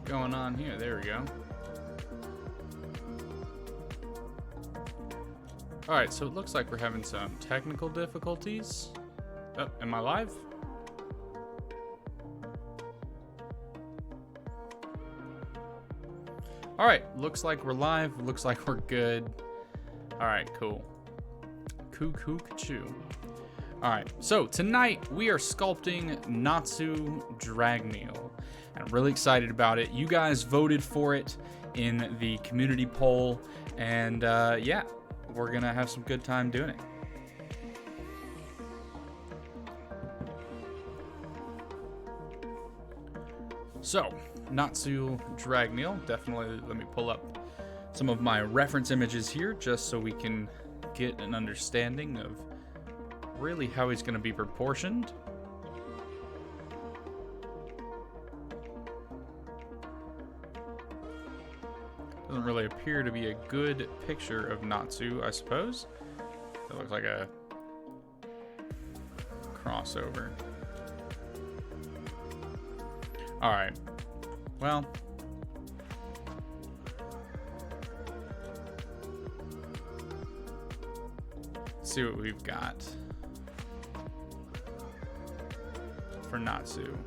going on here? There we go. Alright, so it looks like we're having some technical difficulties. Oh, am I live? Alright, looks like we're live. Looks like we're good. Alright, cool. Coo-coo-ca-choo. Alright, so tonight we are sculpting Natsu drag meal. I'm really excited about it. You guys voted for it in the community poll, and yeah, we're gonna have some good time doing it. So, Natsu drag meal. Definitely let me pull up some of my reference images here just so we can get an understanding of really how he's going to be proportioned. Doesn't really appear to be a good picture of Natsu, I suppose. That looks like a crossover. Alright. Well. Let's see what we've got for Natsu.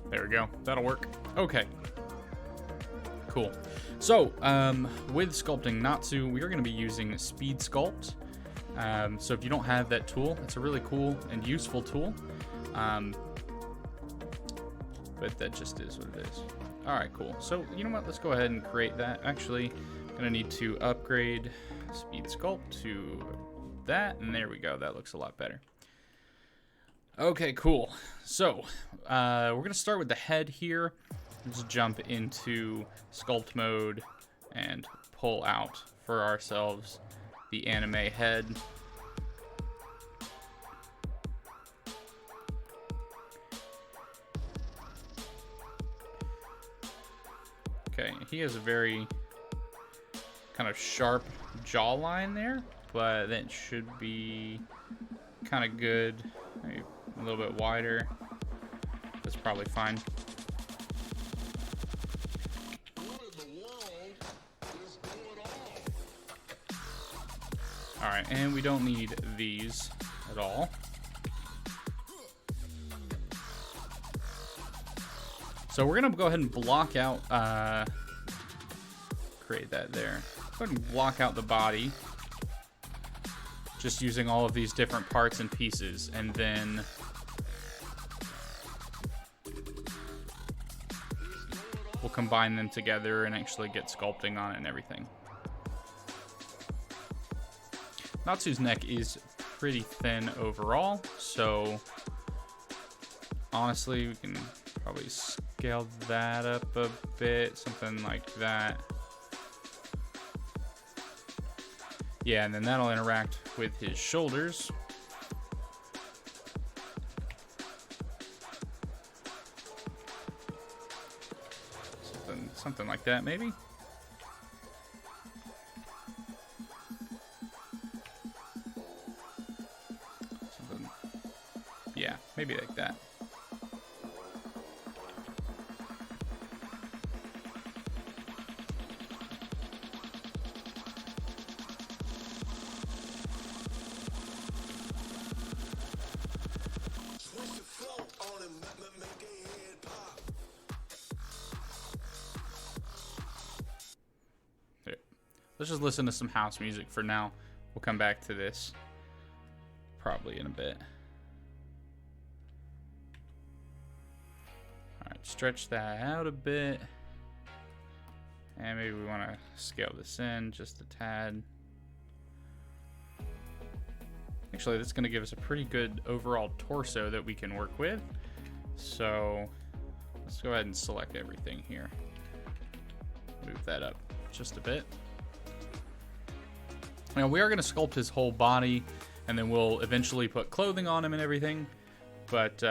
There we go. That'll work. Okay. Cool. So, with sculpting Natsu, we are going to be using Speed Sculpt. So if you don't have that tool, it's a really cool and useful tool. But that just is what it is. Alright, cool. So, you know what? Let's go ahead and create that. Actually, I'm going to need to upgrade Speed Sculpt to that. And there we go. That looks a lot better. Okay, cool. So, we're going to start with the head here. Let's jump into sculpt mode and pull out for ourselves the anime head. Okay, he has a very kind of sharp jawline there, but that should be kind of good. Maybe a little bit wider. That's probably fine. Alright, and we don't need these at all. So we're going to go ahead and block out, create that there. Go ahead and block out the body. Just using all of these different parts and pieces. And then we'll combine them together and actually get sculpting on it and everything. Natsu's neck is pretty thin overall, so honestly we can probably scale that up a bit, something like that. Yeah, and then that'll interact with his shoulders. Something like that, maybe. Yeah, maybe like that. There. Let's just listen to some house music for now. We'll come back to this probably in a bit. Stretch that out a bit. And maybe we want to scale this in just a tad. Actually, that's going to give us a pretty good overall torso that we can work with. So let's go ahead and select everything here. Move that up just a bit. Now we are going to sculpt his whole body, and then we'll eventually put clothing on him and everything. But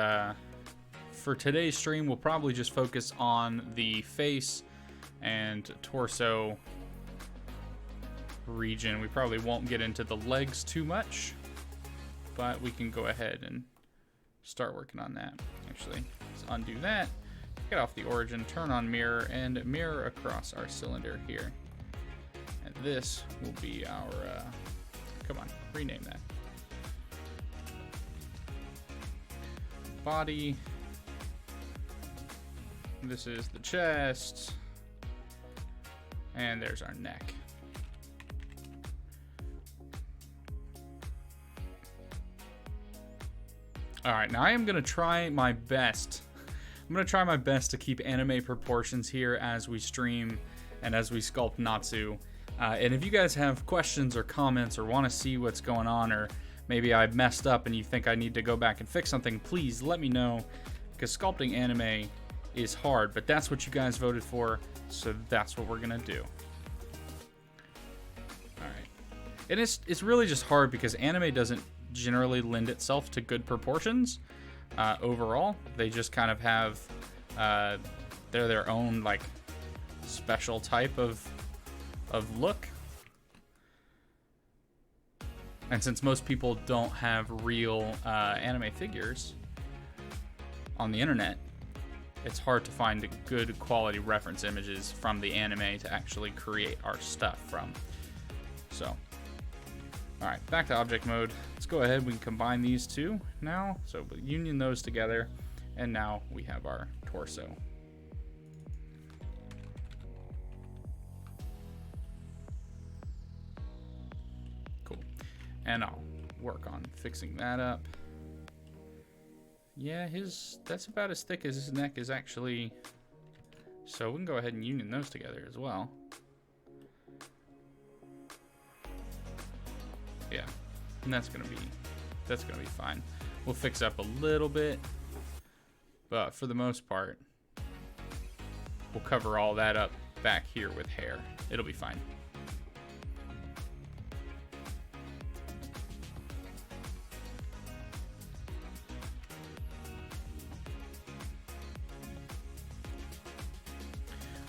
for today's stream, we'll probably just focus on the face and torso region. We probably won't get into the legs too much, but we can go ahead and start working on that. Actually, let's undo that, get off the origin, turn on mirror, and mirror across our cylinder here. And this will be our, come on, rename that. Body. This is the chest. And there's our neck. Alright, now I am going to try my best. I'm going to try my best to keep anime proportions here as we stream and as we sculpt Natsu. And if you guys have questions or comments or want to see what's going on, or maybe I messed up and you think I need to go back and fix something, please let me know, because sculpting anime is hard, but that's what you guys voted for, so that's what we're gonna do. Alright. And it's really just hard because anime doesn't generally lend itself to good proportions overall. They just kind of have they're their own like special type of look. And since most people don't have real anime figures on the internet, it's hard to find good quality reference images from the anime to actually create our stuff from. So, all right, back to object mode. Let's go ahead, we can combine these two now. So we'll union those together, and now we have our torso. And I'll work on fixing that up. Yeah, that's about as thick as his neck is actually. So we can go ahead and union those together as well. Yeah, and that's gonna be fine. We'll fix up a little bit, but for the most part, we'll cover all that up back here with hair. It'll be fine.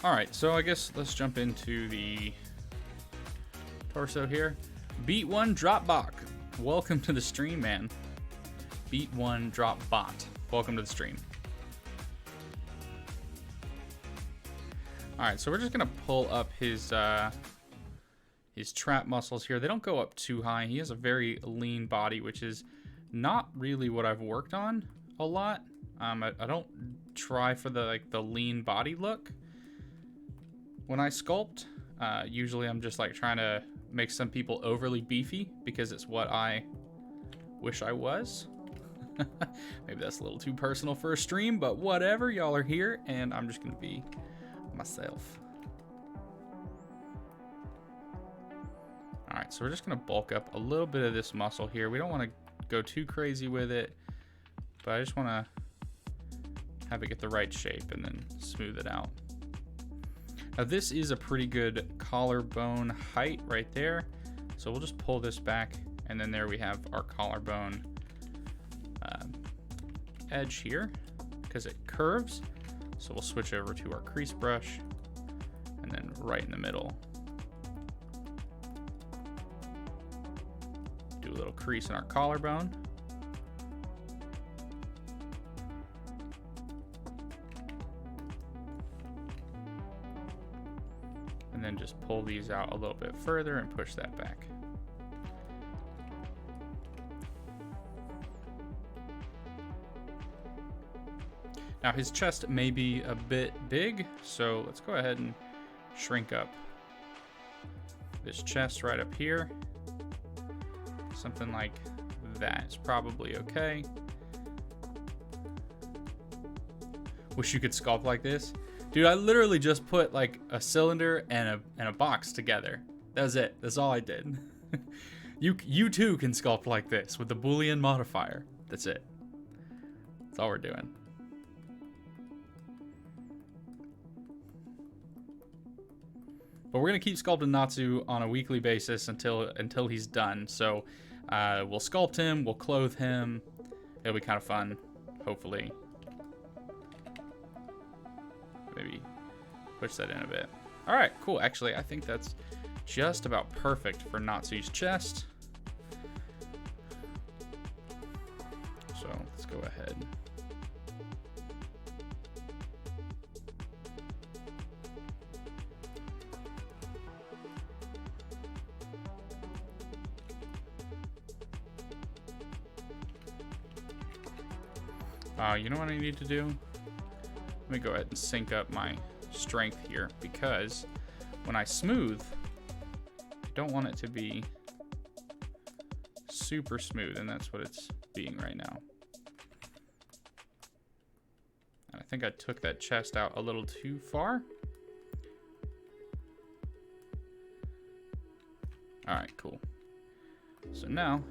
Alright, so I guess let's jump into the torso here. Beat One Drop Bot. Welcome to the stream, man. Beat One Drop Bot. Welcome to the stream. Alright, so we're just gonna pull up his trap muscles here. They don't go up too high. He has a very lean body, which is not really what I've worked on a lot. I don't try for the lean body look when I sculpt. Usually I'm just like trying to make some people overly beefy because it's what I wish I was. Maybe that's a little too personal for a stream, but whatever, y'all are here and I'm just gonna be myself. All right, so we're just gonna bulk up a little bit of this muscle here. We don't wanna go too crazy with it, but I just wanna have it get the right shape and then smooth it out. Now this is a pretty good collarbone height right there. So we'll just pull this back, and then there we have our collarbone edge here because it curves. So we'll switch over to our crease brush, and then right in the middle, do a little crease in our collarbone. And then just pull these out a little bit further and push that back. Now his chest may be a bit big, so let's go ahead and shrink up this chest right up here. Something like that is probably okay. Wish you could sculpt like this. Dude, I literally just put like a cylinder and a box together. That was it. That's all I did. You too can sculpt like this with the Boolean modifier. That's it. That's all we're doing. But we're gonna keep sculpting Natsu on a weekly basis until he's done. So we'll sculpt him, we'll clothe him. It'll be kind of fun, hopefully. Push that in a bit. All right, cool. Actually, I think that's just about perfect for Natsu's chest. So let's go ahead. You know what I need to do? Let me go ahead and sync up my strength here, because when I smooth, I don't want it to be super smooth, and that's what it's being right now. And I think I took that chest out a little too far. All right, cool. So now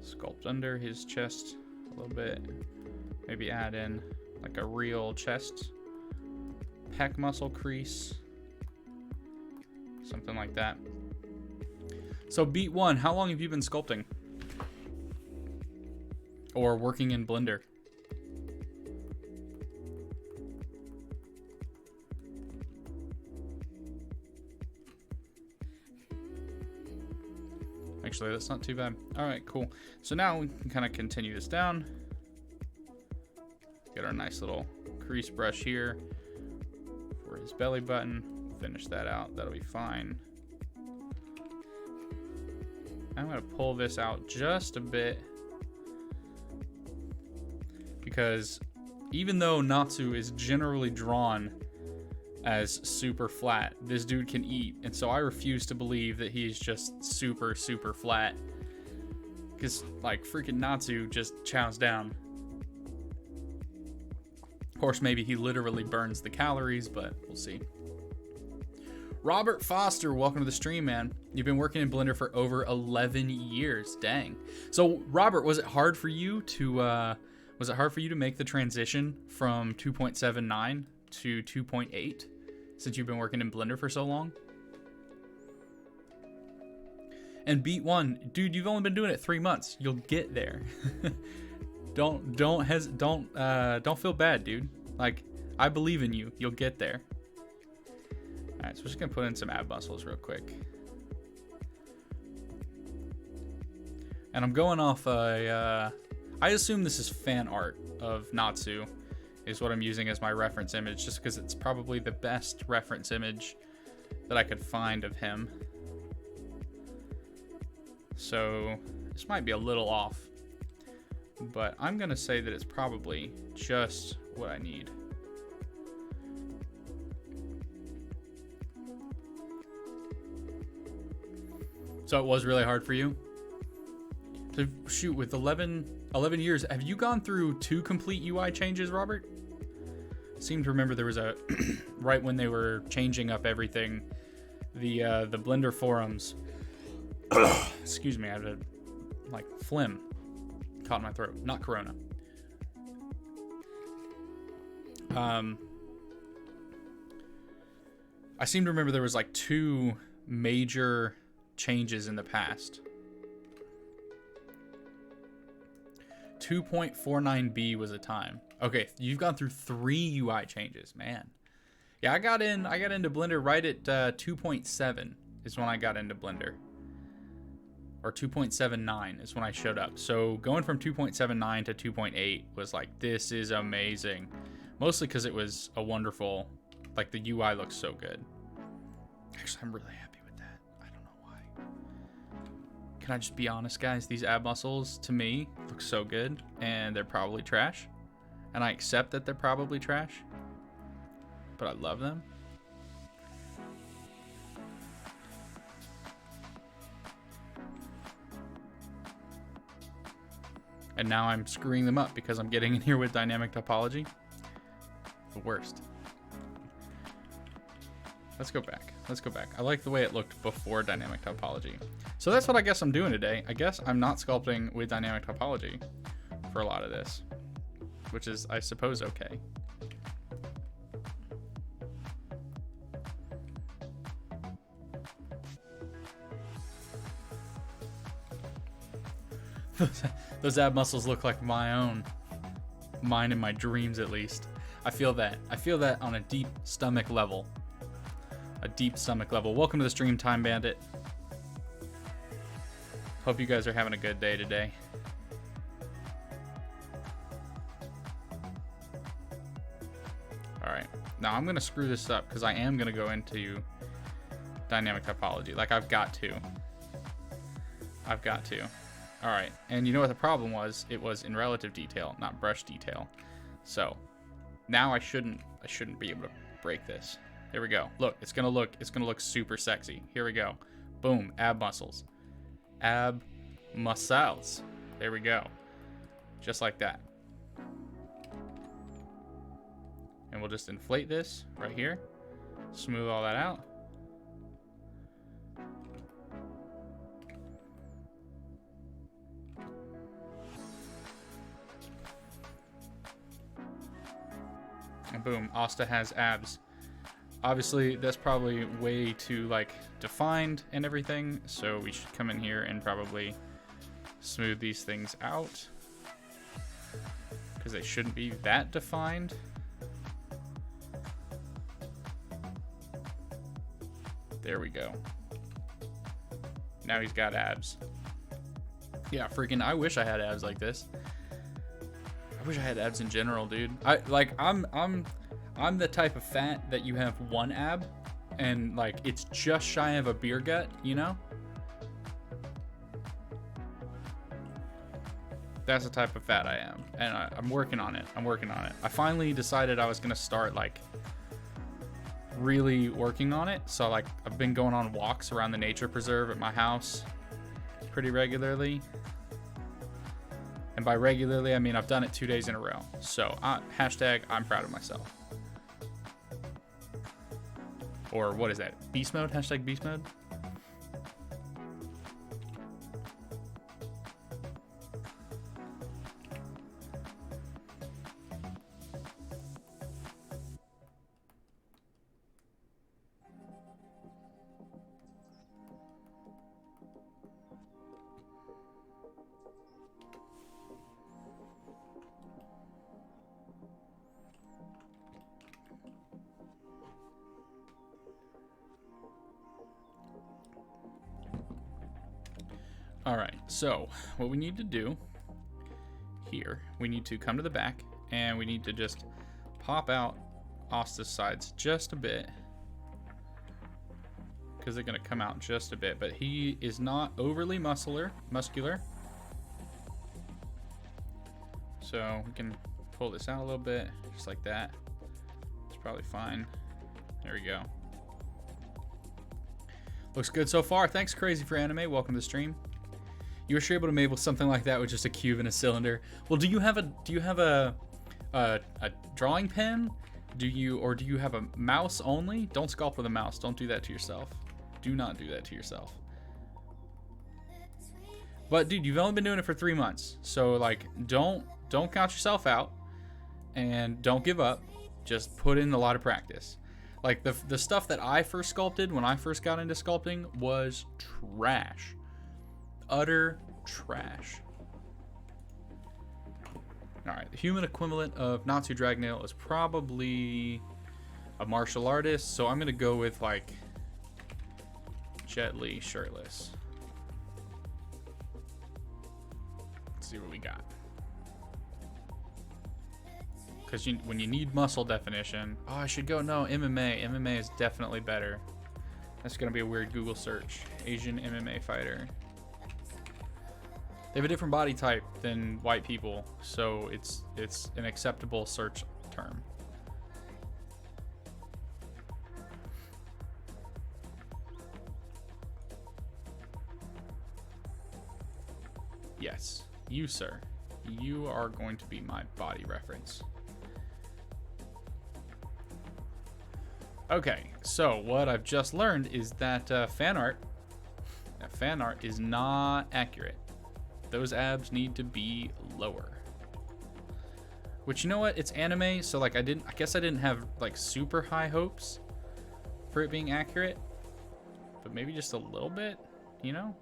sculpt under his chest a little bit. Maybe add in like a real chest pec muscle crease. Something like that. So beat 1, how long have you been sculpting? Or working in Blender? Actually, that's not too bad. All right, cool. So now we can kind of continue this down. Get our nice little crease brush here for his belly button. Finish that out. That'll be fine. I'm going to pull this out just a bit, because even though Natsu is generally drawn as super flat, this dude can eat, and so I refuse to believe that he's just super flat, because like freaking Natsu just chows down. Of course, maybe he literally burns the calories, but we'll see. Robert Foster, welcome to the stream, man. You've been working in Blender for over 11 years. Dang. So Robert, was it hard for you to make the transition from 2.79 to 2.8 since you've been working in Blender for so long? And beat 1, dude, you've only been doing it 3 months. You'll get there. Don't feel bad, dude. Like, I believe in you. You'll get there. All right, so we're just gonna put in some ab muscles real quick. And I'm going off I assume this is fan art of Natsu, is what I'm using as my reference image, just because it's probably the best reference image that I could find of him. So this might be a little off, but I'm gonna say that it's probably just what I need. So it was really hard for you? So shoot, with 11 years, have you gone through 2 complete UI changes, Robert? Seem to remember there was a, right when they were changing up everything, the Blender forums, excuse me, I had a, like, phlegm caught in my throat, not Corona. I seem to remember there was like 2 major changes in the past. 2.49b was a time. Okay, you've gone through 3 UI changes, man. Yeah, I got into Blender right at 2.7 is when I got into Blender. Or 2.79 is when I showed up. So going from 2.79 to 2.8 was like, this is amazing. Mostly because it was a wonderful, like the UI looks so good. Actually, I'm really happy with that. I don't know why. Can I just be honest, guys? These ab muscles, to me, look so good. And they're probably trash. And I accept that they're probably trash. But I love them. And now I'm screwing them up because I'm getting in here with dynamic topology. The worst. Let's go back. Let's go back. I like the way it looked before dynamic topology. So that's what I guess I'm doing today. I guess I'm not sculpting with dynamic topology for a lot of this, which is, I suppose, okay. Those ab muscles look like my own. Mine in my dreams, at least. I feel that. I feel that on a deep stomach level. A deep stomach level. Welcome to the stream, Time Bandit. Hope you guys are having a good day today. Alright. Now I'm going to screw this up because I am going to go into dynamic typology. Like, I've got to. I've got to. Alright. And you know what the problem was? It was in relative detail, not brush detail. So now I shouldn't be able to break this. There we go. Look, it's gonna look super sexy. Here we go. Boom, ab muscles. Ab muscles. There we go. Just like that. And we'll just inflate this right here. Smooth all that out. And boom, Asta has abs. Obviously, that's probably way too, like, defined and everything, so we should come in here and probably smooth these things out, because they shouldn't be that defined. There we go. Now he's got abs. Yeah, freaking, I wish I had abs like this. I wish I had abs in general, dude. I'm the type of fat that you have one ab and like it's just shy of a beer gut, you know? That's the type of fat I am, and I'm working on it. I finally decided I was gonna start like really working on it. So like I've been going on walks around the nature preserve at my house pretty regularly. And by regularly, I mean I've done it 2 days in a row. So hashtag I'm proud of myself. Or what is that? Beast mode? Hashtag beast mode? Alright, so what we need to do here, we need to come to the back and we need to just pop out Asta's sides just a bit, because they're going to come out just a bit, but he is not overly muscular. So we can pull this out a little bit, just like that. It's probably fine. There we go. Looks good so far. Thanks, Crazy for Anime. Welcome to the stream. You were sure able to make something like that with just a cube and a cylinder. Well, do you have a drawing pen? Do you have a mouse only? Don't sculpt with a mouse. Don't do that to yourself. Do not do that to yourself. But dude, you've only been doing it for 3 months, so like don't count yourself out, and don't give up. Just put in a lot of practice. Like the stuff that I first sculpted when I first got into sculpting was trash. Utter trash. Alright, the human equivalent of Natsu Dragnail is probably a martial artist, so I'm gonna go with like Jet Li shirtless. Let's see what we got. Because when you need muscle definition, oh, I should go, no, MMA. MMA is definitely better. That's gonna be a weird Google search. Asian MMA fighter. They have a different body type than white people, so it's an acceptable search term. Yes, you, sir. You are going to be my body reference. Okay, so what I've just learned is that fan art is not accurate. Those abs need to be lower. Which, you know what? It's anime, so like I guess I didn't have like super high hopes for it being accurate. But maybe just a little bit, you know?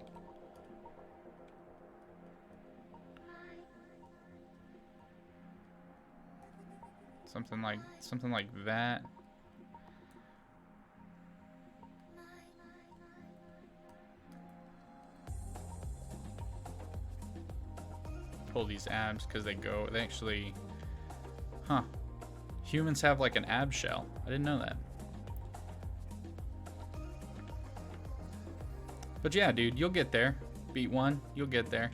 Something like that. Pull these abs because they actually, huh? Humans have like an ab shell. I didn't know that. But yeah, dude, you'll get there. Beat one, you'll get there.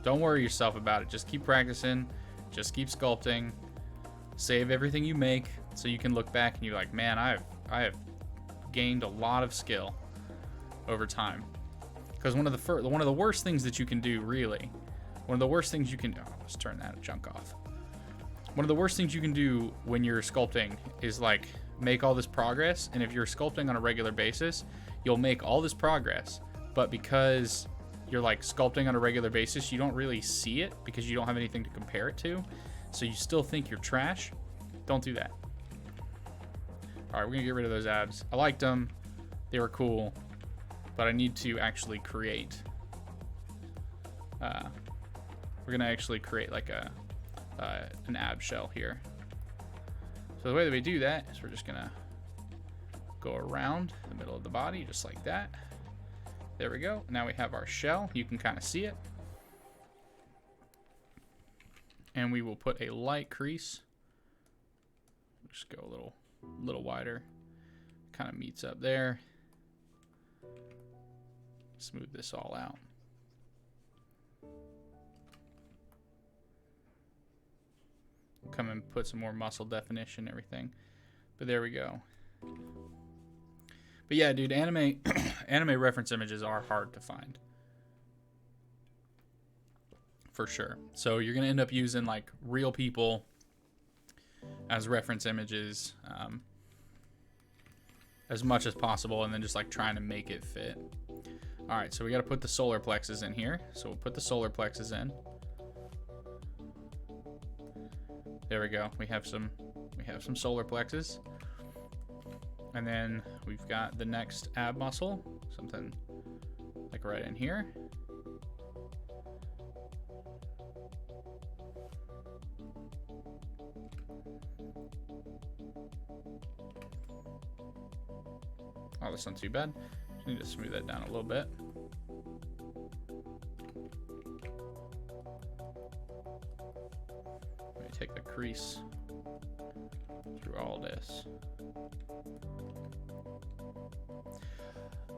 Don't worry yourself about it. Just keep practicing. Just keep sculpting. Save everything you make so you can look back and you're like, man, I have gained a lot of skill over time. Because one of the worst things that you can do, really, one of the worst things you can, oh, let's turn that junk off. One of the worst things you can do when you're sculpting is like make all this progress, and if you're sculpting on a regular basis, you'll make all this progress, but because you're like sculpting on a regular basis, you don't really see it because you don't have anything to compare it to, so you still think you're trash. Don't do that. All right, we're gonna get rid of those abs. I liked them, they were cool, but I need to actually create we're gonna actually create like an ab shell here. So the way that we do that is we're just gonna go around the middle of the body just like that. There we go. Now we have our shell. You can kind of see it. And we will put a light crease. Just go a little wider. Kind of meets up there. Smooth this all out. Come and put some more muscle definition and everything, but there we go. But yeah, dude, anime reference images are hard to find for sure. So you're gonna end up using like real people as reference images as much as possible, and then just like trying to make it fit. All right, so we got to put the solar plexus in here. So we'll put the solar plexus in. There we go. We have some solar plexus. And then we've got the next ab muscle, something like right in here. Oh, that's not too bad. Just need to smooth that down a little bit. Take the crease through all this.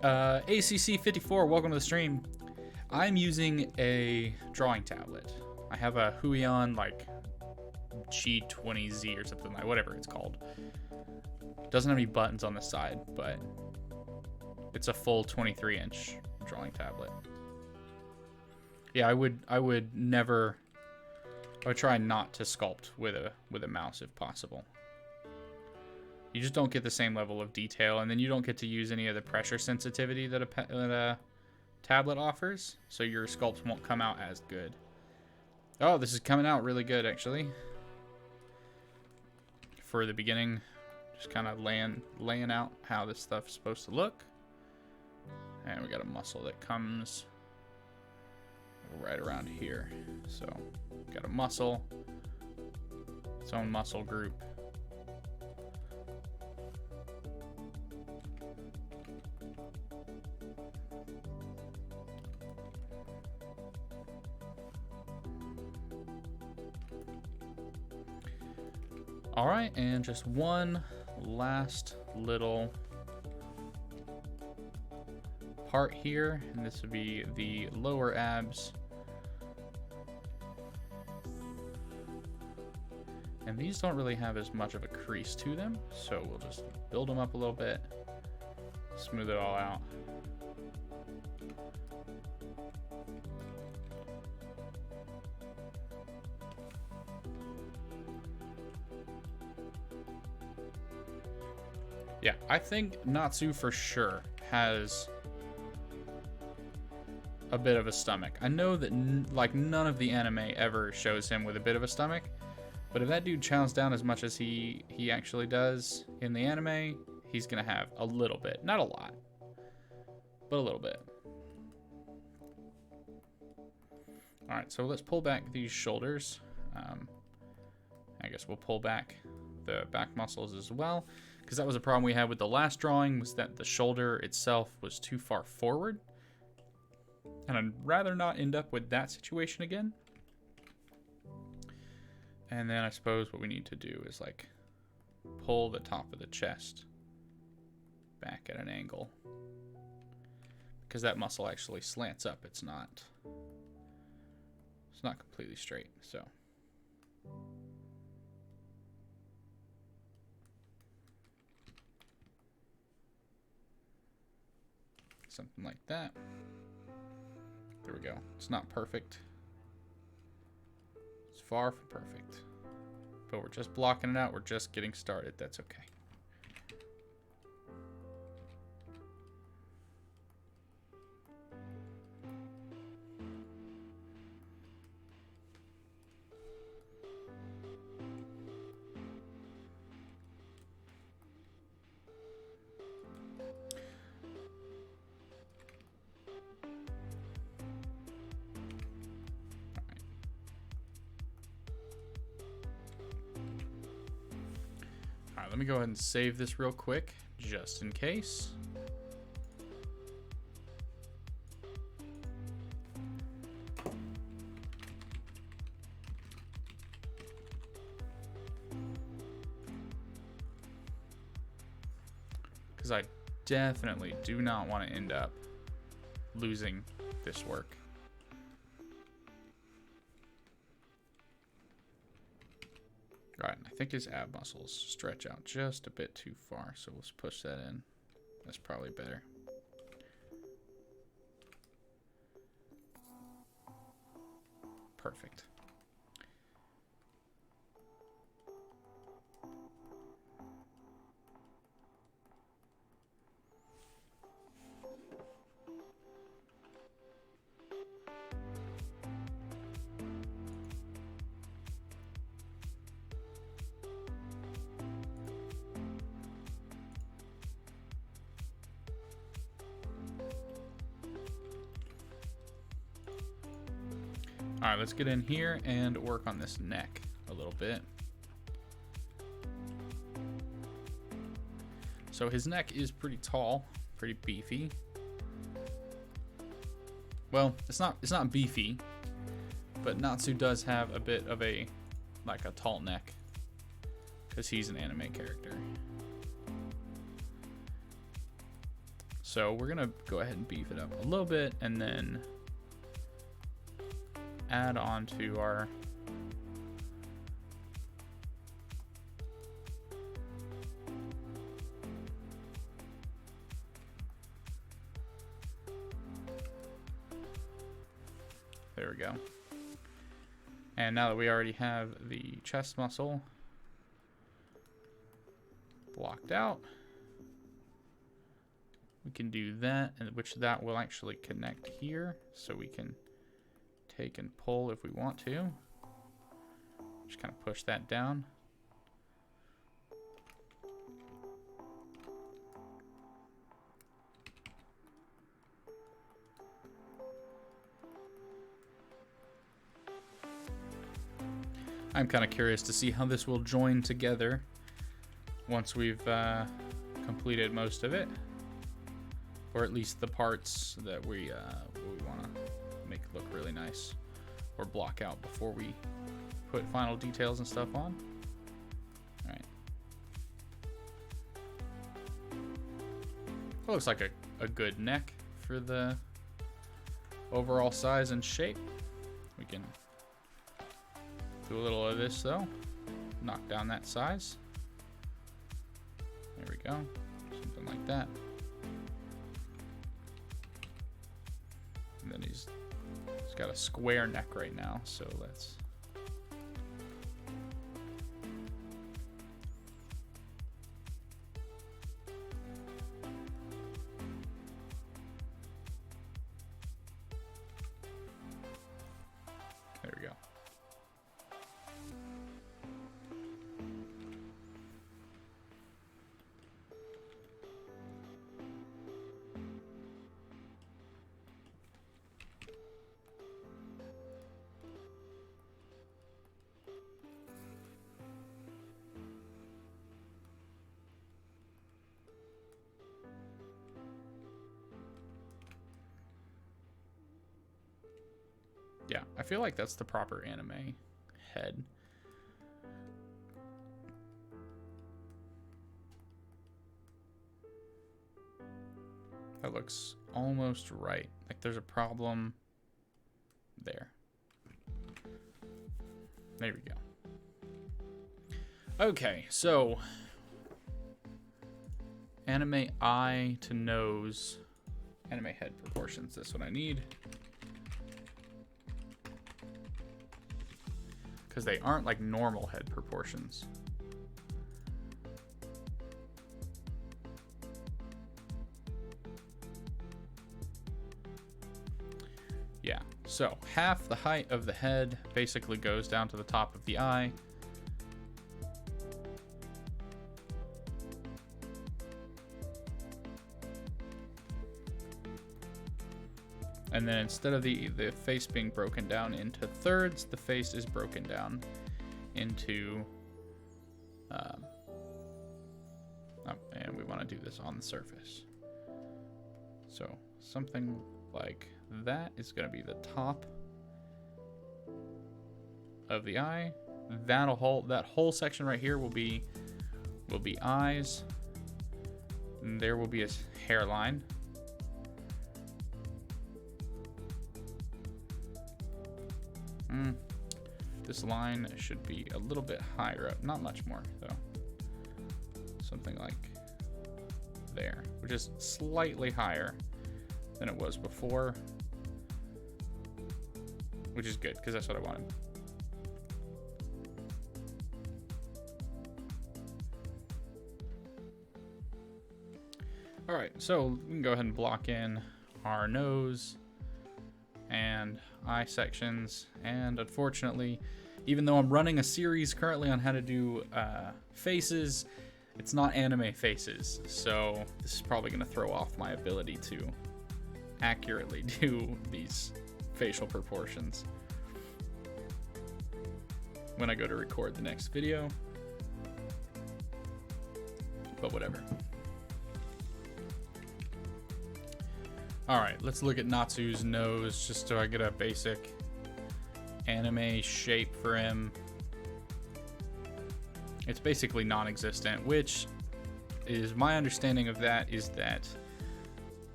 ACC54, welcome to the stream. I'm using a drawing tablet. I have a Huion like G20Z or something, like whatever it's called. Doesn't have any buttons on the side, but it's a full 23-inch drawing tablet. Yeah, I would never. I would try not to sculpt with a mouse if possible. You just don't get the same level of detail, and then you don't get to use any of the pressure sensitivity that a tablet offers, so your sculpts won't come out as good. Oh, this is coming out really good, actually. For the beginning, just kind of laying out how this stuff's supposed to look. And we got a muscle that comes right around here. So got a muscle, its own muscle group. All right, and just one last little part here, and this would be the lower abs. And these don't really have as much of a crease to them, so we'll just build them up a little bit, smooth it all out. Yeah, I think Natsu for sure has a bit of a stomach. I know that like none of the anime ever shows him with a bit of a stomach, but if that dude chows down as much as he actually does in the anime, he's gonna have a little bit, not a lot, but a little bit. All right, so let's pull back these shoulders. I guess we'll pull back the back muscles as well, because that was a problem we had with the last drawing, was that the shoulder itself was too far forward. And I'd rather not end up with that situation again. And then I suppose what we need to do is like pull the top of the chest back at an angle, because that muscle actually slants up. It's not completely straight. So something like that. There we go. It's not perfect. It's far from perfect. But we're just blocking it out. We're just getting started. That's okay. All right, let me go ahead and save this real quick, just in case. Because I definitely do not want to end up losing this work. Right, I think his ab muscles stretch out just a bit too far, so let's push that in. That's probably better. Perfect. All right, let's get in here and work on this neck a little bit. So his neck is pretty tall, pretty beefy. Well, it's not beefy, but Natsu does have a bit of a tall neck, because he's an anime character. So we're gonna go ahead and beef it up a little bit, and then add on to our there we go. And now that we already have the chest muscle blocked out, we can do that, and which that will actually connect here, so we can take and pull if we want to. Just kind of push that down. I'm kind of curious to see how this will join together once we've completed most of it, or at least the parts that we want to make look really nice or block out before we put final details and stuff on. All right. It looks like a good neck for the overall size and shape. We can do a little of this though. Knock down that size. There we go. Something like that. And then he's got a square neck right now, so let's there we go. I feel like that's the proper anime head. That looks almost right. Like there's a problem there. There we go. Okay, so anime eye to nose, anime head proportions. That's what I need. Because they aren't like normal head proportions. Yeah, so half the height of the head basically goes down to the top of the eye. And then instead of the face being broken down into thirds, the face is broken down into, and we want to do this on the surface. So something like that is going to be the top of the eye. That whole section right here will be eyes. And there will be a hairline. This line should be a little bit higher up, not much more though. Something like there, which is slightly higher than it was before, which is good because that's what I wanted. All right, so we can go ahead and block in our nose and eye sections. And unfortunately, even though I'm running a series currently on how to do faces, it's not anime faces. So this is probably going to throw off my ability to accurately do these facial proportions when I go to record the next video. But whatever. All right, let's look at Natsu's nose just so I get a basic anime shape for him. It's basically non-existent, which is my understanding of that is that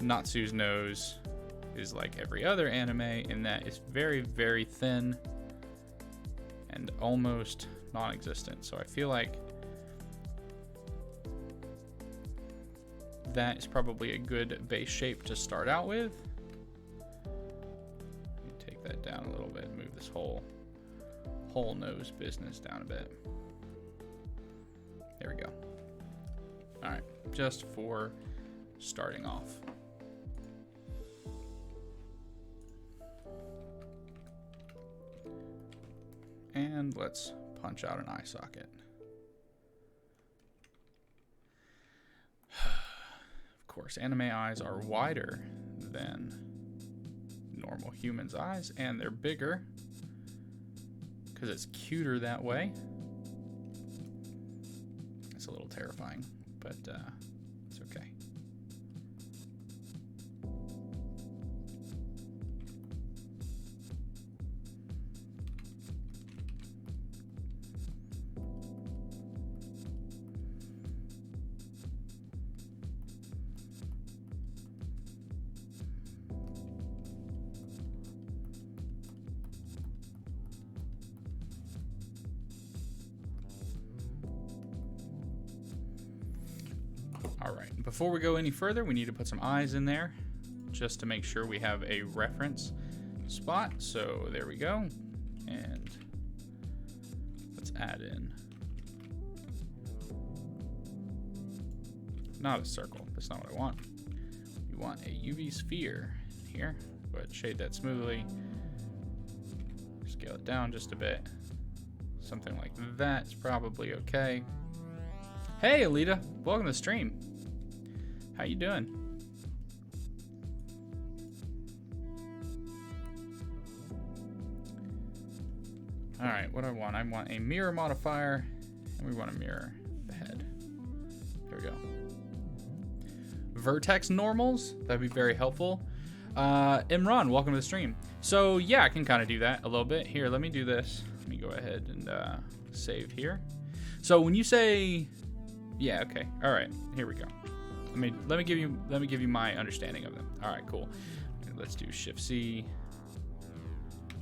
Natsu's nose is like every other anime in that it's very, very thin and almost non-existent. So I feel like that is probably a good base shape to start out with. Let me take that down a little bit, move this whole nose business down a bit. There we go. All right, just for starting off. And let's punch out an eye socket. Of course, anime eyes are wider than normal humans' eyes, and they're bigger because it's cuter that way. It's a little terrifying, but it's okay. All right, before we go any further, we need to put some eyes in there just to make sure we have a reference spot. So there we go. And let's add in, not a circle, that's not what I want. We want a UV sphere here. Go ahead and shade that smoothly. Scale it down just a bit. Something like that's probably okay. Hey, Alita, welcome to the stream. How you doing? All right, what do I want? I want a mirror modifier, and we want to mirror the head. There we go. Vertex normals, that'd be very helpful. Imran, welcome to the stream. So yeah, I can kind of do that a little bit. Here, let me do this. Let me go ahead and save here. So when you say, yeah, okay, all right, here we go. Let me give you my understanding of them. All right, cool. Let's do Shift C.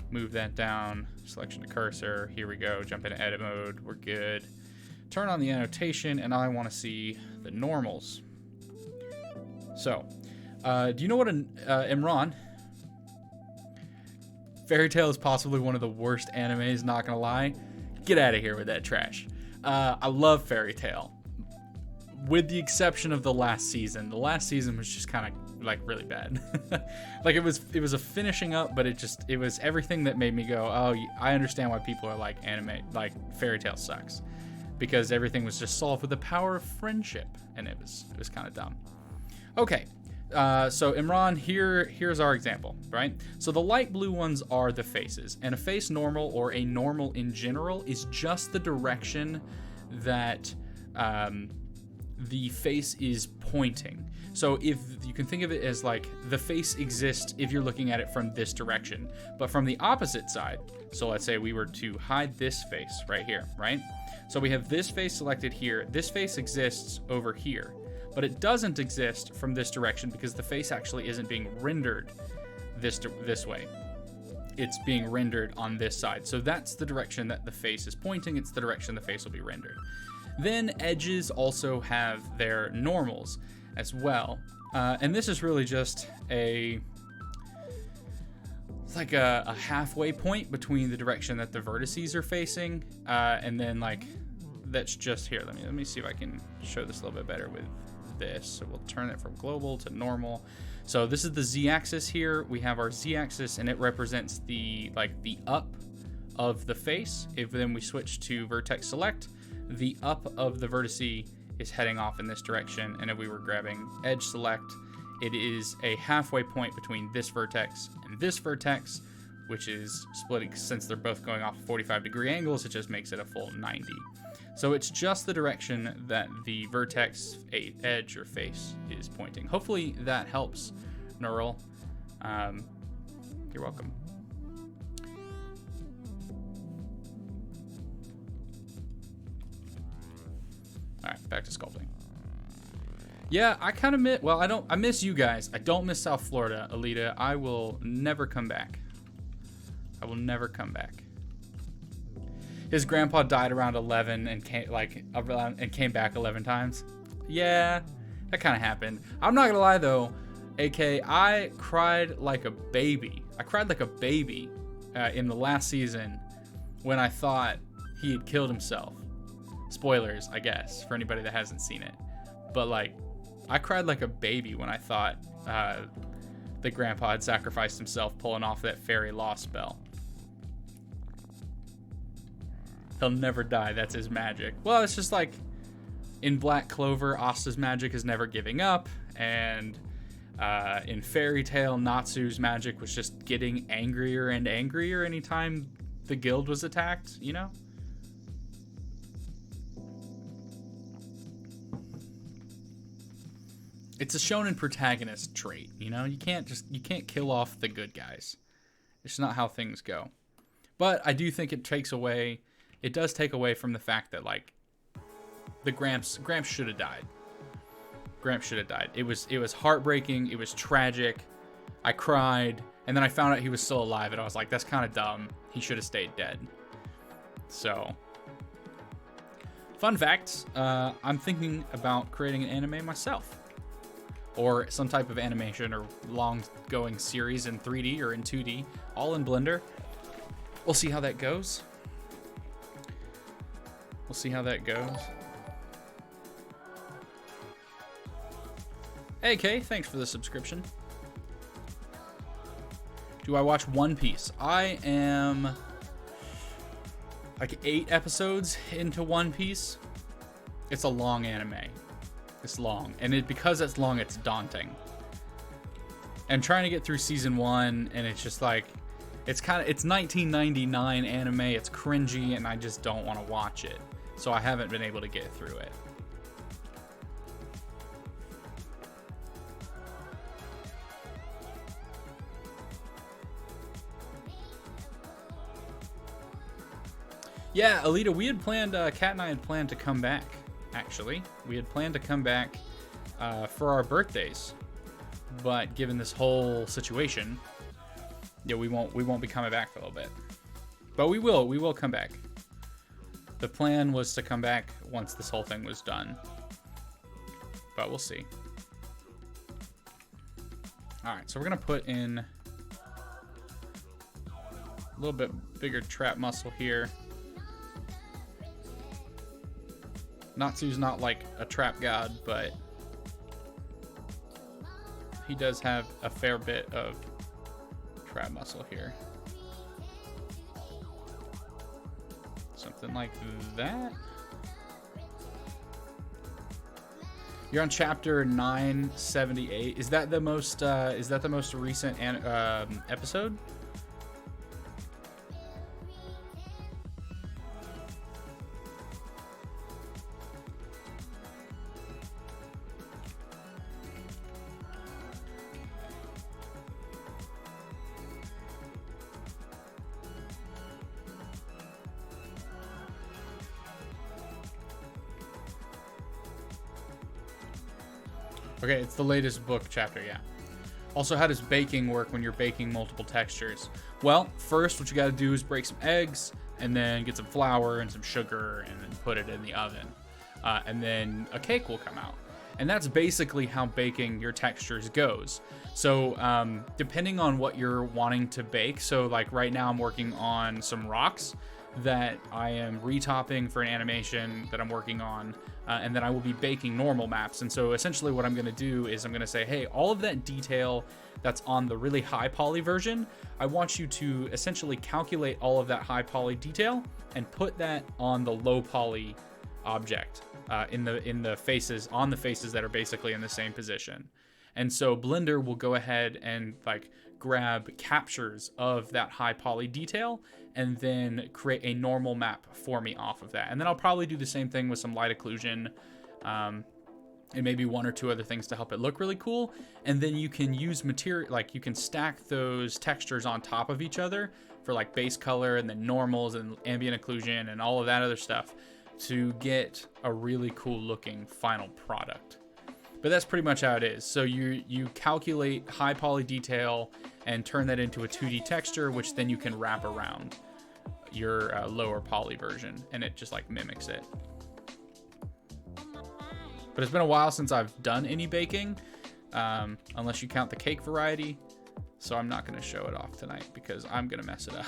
Move that down. Selection to cursor. Here we go. Jump into edit mode. We're good. Turn on the annotation, and I want to see the normals. So, do you know what Imran? Fairy Tail is possibly one of the worst animes, not gonna lie. Get out of here with that trash. I love Fairy Tail, with the exception of the last season. The last season was just kind of like really bad. Like it was a finishing up, but it was everything that made me go, oh, I understand why people are like like Fairy Tail sucks, because everything was just solved with the power of friendship, and it was kind of dumb. Okay. So Imran, here's our example, right? So the light blue ones are the faces, and a face normal, or a normal in general, is just the direction that the face is pointing. So if you can think of it as like the face exists if you're looking at it from this direction, but from the opposite side. So let's say we were to hide this face right here, right? So we have this face selected here. This face exists over here, but it doesn't exist from this direction because the face actually isn't being rendered this way. It's being rendered on this side. So that's the direction that the face is pointing. It's the direction the face will be rendered. Then edges also have their normals as well. And this is really just it's like a halfway point between the direction that the vertices are facing. And then like, that's just here. Let me see if I can show this a little bit better with this. So we'll turn it from global to normal. So this is the z-axis here. We have our z-axis, and it represents the up of the face. If then we switch to vertex select, the up of the vertice is heading off in this direction. And if we were grabbing edge select, it is a halfway point between this vertex and this vertex, which is splitting. Since they're both going off 45-degree angles, it just makes it a full 90. So it's just the direction that the vertex, edge, or face is pointing. Hopefully that helps, Neural. You're welcome. All right, back to sculpting. Yeah, I kind of I miss you guys. I don't miss South Florida, Alita. I will never come back. I will never come back. His grandpa died around 11 and came back 11 times. Yeah, that kind of happened. I'm not gonna lie though, AK, I cried like a baby. I cried like a baby in the last season when I thought he had killed himself. Spoilers, I guess, for anybody that hasn't seen it. But like, I cried like a baby when I thought the grandpa had sacrificed himself pulling off that fairy law spell. He'll never die. That's his magic. Well, it's just like in Black Clover, Asta's magic is never giving up. And in Fairy Tail, Natsu's magic was just getting angrier and angrier anytime the guild was attacked, you know? It's a shonen protagonist trait, you know? You can't kill off the good guys. It's not how things go. But I do think it does take away from the fact that like the Gramps should have died. Gramps should have died. It was heartbreaking. It was tragic. I cried, and then I found out he was still alive, and I was like, that's kind of dumb. He should have stayed dead. So, fun fact, I'm thinking about creating an anime myself, or some type of animation or long-going series in 3D or in 2D, all in Blender. We'll see how that goes. We'll see how that goes. Hey, Kay, thanks for the subscription. Do I watch One Piece? I am like 8 episodes into One Piece. It's a long anime. It's long. And because it's long, it's daunting. And trying to get through season 1, and it's just like, it's 1999 anime, it's cringy, and I just don't want to watch it. So I haven't been able to get through it. Yeah, Alita, we had planned, Kat and I had planned to come back, actually. We had planned to come back for our birthdays. But given this whole situation, yeah, we won't be coming back for a little bit. But we will come back. The plan was to come back once this whole thing was done. But we'll see. Alright, so we're going to put in a little bit bigger trap muscle here. Natsu's not like a trap god, but he does have a fair bit of trap muscle here. Something like that. You're on chapter 978. Is that the most recent episode? Okay, it's the latest book chapter, yeah. Also, how does baking work when you're baking multiple textures? Well, first what you gotta do is break some eggs, and then get some flour and some sugar, and then put it in the oven. And then a cake will come out. And that's basically how baking your textures goes. So, depending on what you're wanting to bake, so like right now I'm working on some rocks that I am retopping for an animation that I'm working on, and then I will be baking normal maps. And so essentially what I'm going to do is I'm going to say, hey, all of that detail that's on the really high poly version, I want you to essentially calculate all of that high poly detail and put that on the low poly object in the faces, on the faces that are basically in the same position. And so Blender will go ahead and like grab captures of that high poly detail and then create a normal map for me off of that. And then I'll probably do the same thing with some light occlusion and maybe one or two other things to help it look really cool. And then you can use material, like you can stack those textures on top of each other for like base color and then normals and ambient occlusion and all of that other stuff to get a really cool looking final product. But that's pretty much how it is. So you calculate high poly detail and turn that into a 2D texture, which then you can wrap around your lower poly version, and it just like mimics it. But it's been a while since I've done any baking, unless you count the cake variety. So I'm not going to show it off tonight because I'm going to mess it up.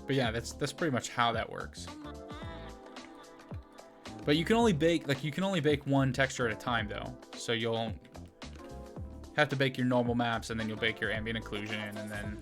But yeah, that's pretty much how that works. But you can only bake one texture at a time though. So you'll have to bake your normal maps and then you'll bake your ambient occlusion and then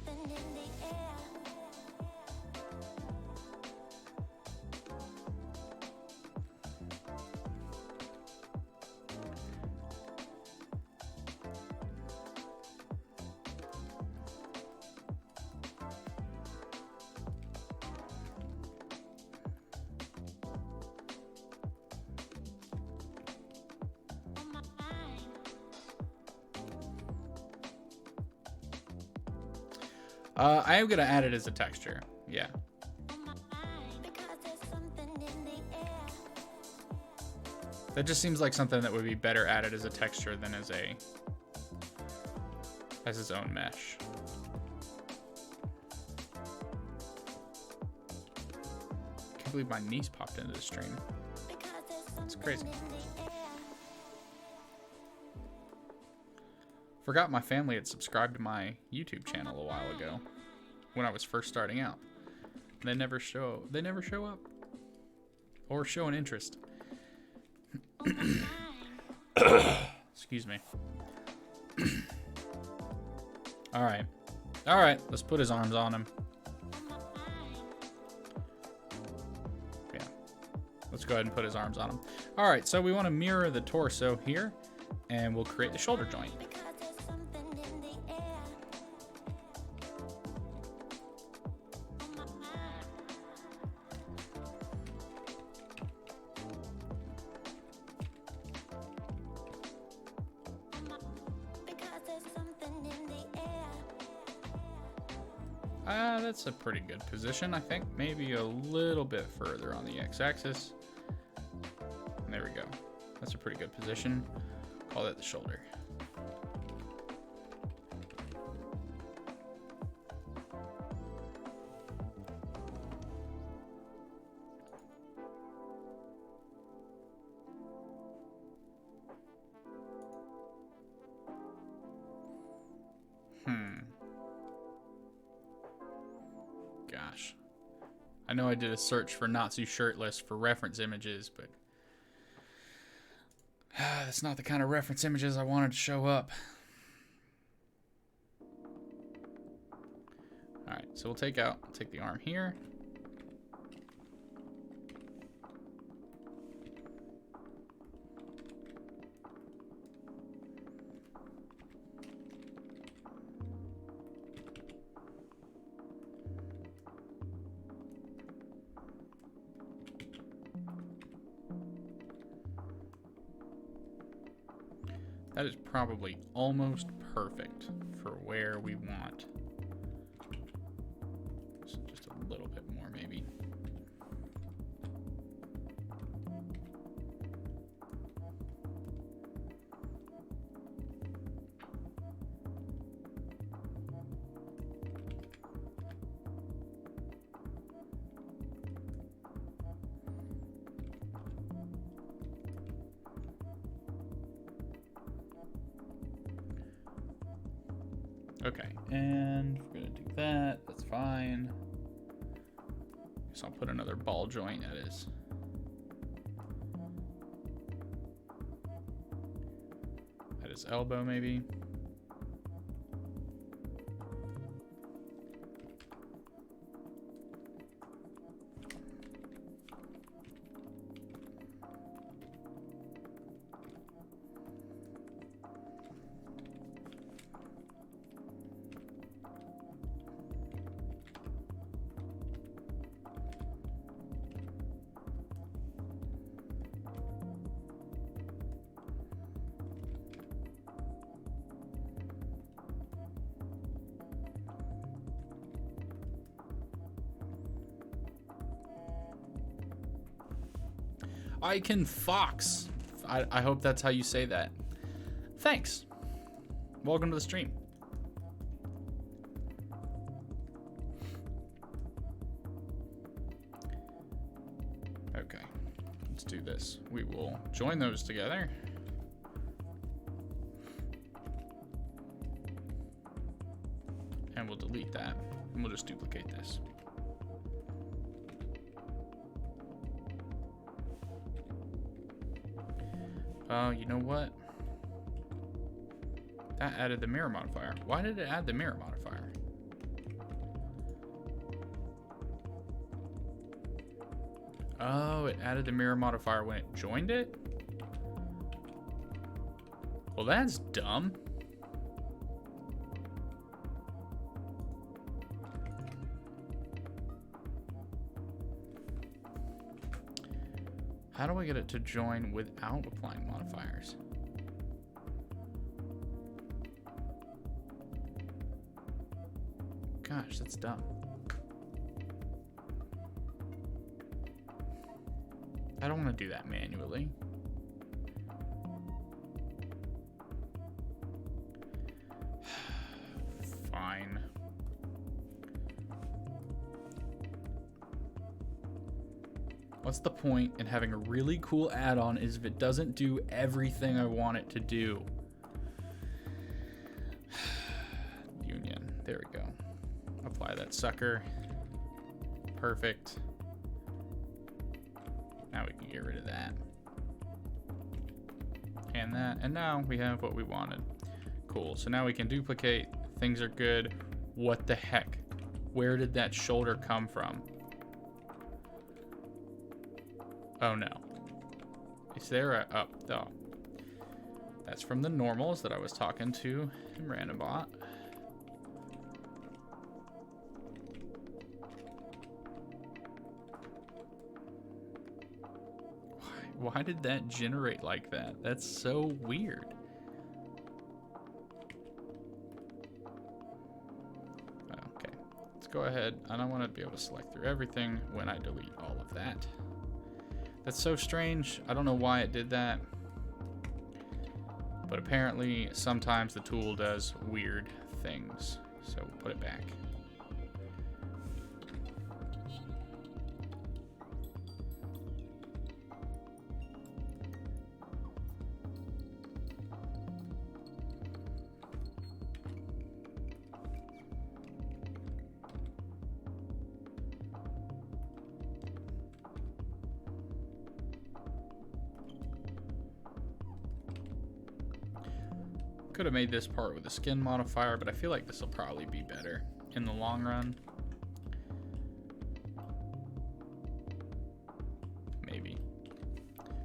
I am going to add it as a texture. Yeah. That just seems like something that would be better added as a texture than as its own mesh. Can't believe my niece popped into the stream. It's crazy. Forgot my family had subscribed to my YouTube channel a while ago when I was first starting out. They never show up or show an interest. Excuse me. All right, let's put his arms on him. Yeah, let's go ahead and put his arms on him. All right, so we want to mirror the torso here and we'll create the shoulder joint. That's a pretty good position, I think. Maybe a little bit further on the x-axis. There we go. That's a pretty good position. Call that the shoulder. Gosh. I know I did a search for Natsu shirtless for reference images, but that's not the kind of reference images I wanted to show up. Alright, so we'll take the arm here. That is probably almost perfect for where we want. So just a little bit more, maybe. Okay, and we're gonna do that. That's fine. Guess I'll put another ball joint at his elbow, maybe. I can fox. I hope that's how you say that. Thanks. Welcome to the stream. Okay, let's do this. We will join those together. And we'll delete that. And we'll just duplicate this. You know what? That added the mirror modifier. Why did it add the mirror modifier? Oh, it added the mirror modifier when it joined it? Well, that's dumb. How do I get it to join without applying modifiers? Gosh, that's dumb. I don't want to do that manually. Fine. What's the point in having a really cool add-on is if it doesn't do everything I want it to do? Union. There we go. Apply that sucker. Perfect. Now we can get rid of that. And that. And now we have what we wanted. Cool. So now we can duplicate. Things are good. What the heck? Where did that shoulder come from? Oh no. Is there a... Oh. That's from the normals that I was talking to in Randombot. Why did that generate like that? That's so weird. Okay. Let's go ahead, and I want to be able to select through everything when I delete all of that. That's so strange. I don't know why it did that. But apparently, sometimes the tool does weird things. So we'll put it back. Could have made this part with a skin modifier, but I feel like this will probably be better in the long run. Maybe.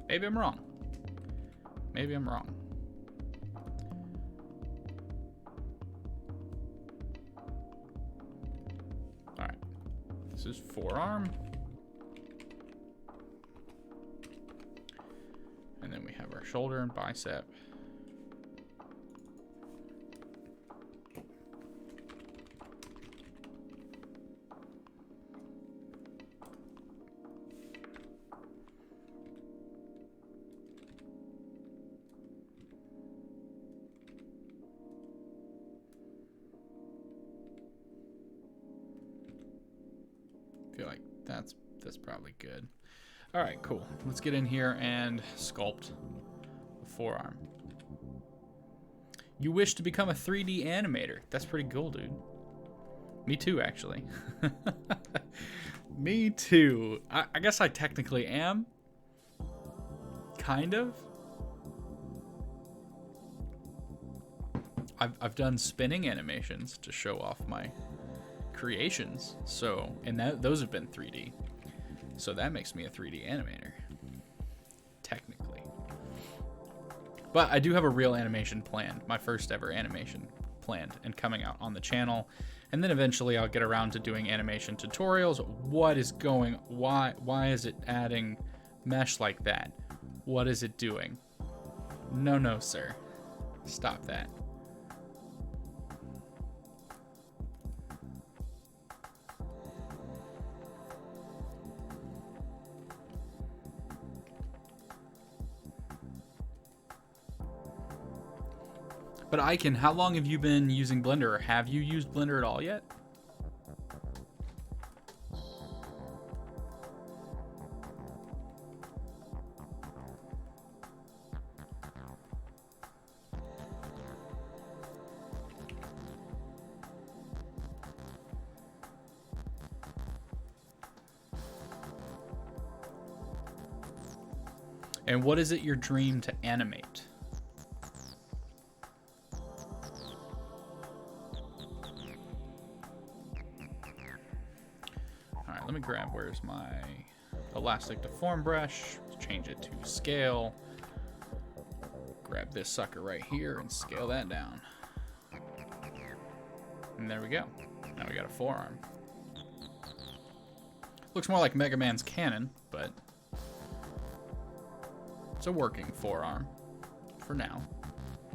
Maybe I'm wrong. Maybe I'm wrong. Alright. This is forearm. And then we have our shoulder and bicep. Feel like that's probably good. All right, cool. Let's get in here and sculpt the forearm. You wish to become a 3D animator. That's pretty cool, dude. Me too, actually. Me too. I guess I technically am. Kind of. I've done spinning animations to show off my creations, so, and those have been 3D, so that makes me a 3D animator technically. But I do have a real animation planned, my first ever animation planned and coming out on the channel, and then eventually I'll get around to doing animation tutorials. What is going, why is it adding mesh like that? What is it doing? No sir, stop that. But Icon, how long have you been using Blender, or have you used Blender at all yet? And what is it your dream to animate? Let me grab, where's my elastic deform brush, change it to scale, grab this sucker right here and scale that down. And there we go. Now we got a forearm. Looks more like Mega Man's cannon, but it's a working forearm for now.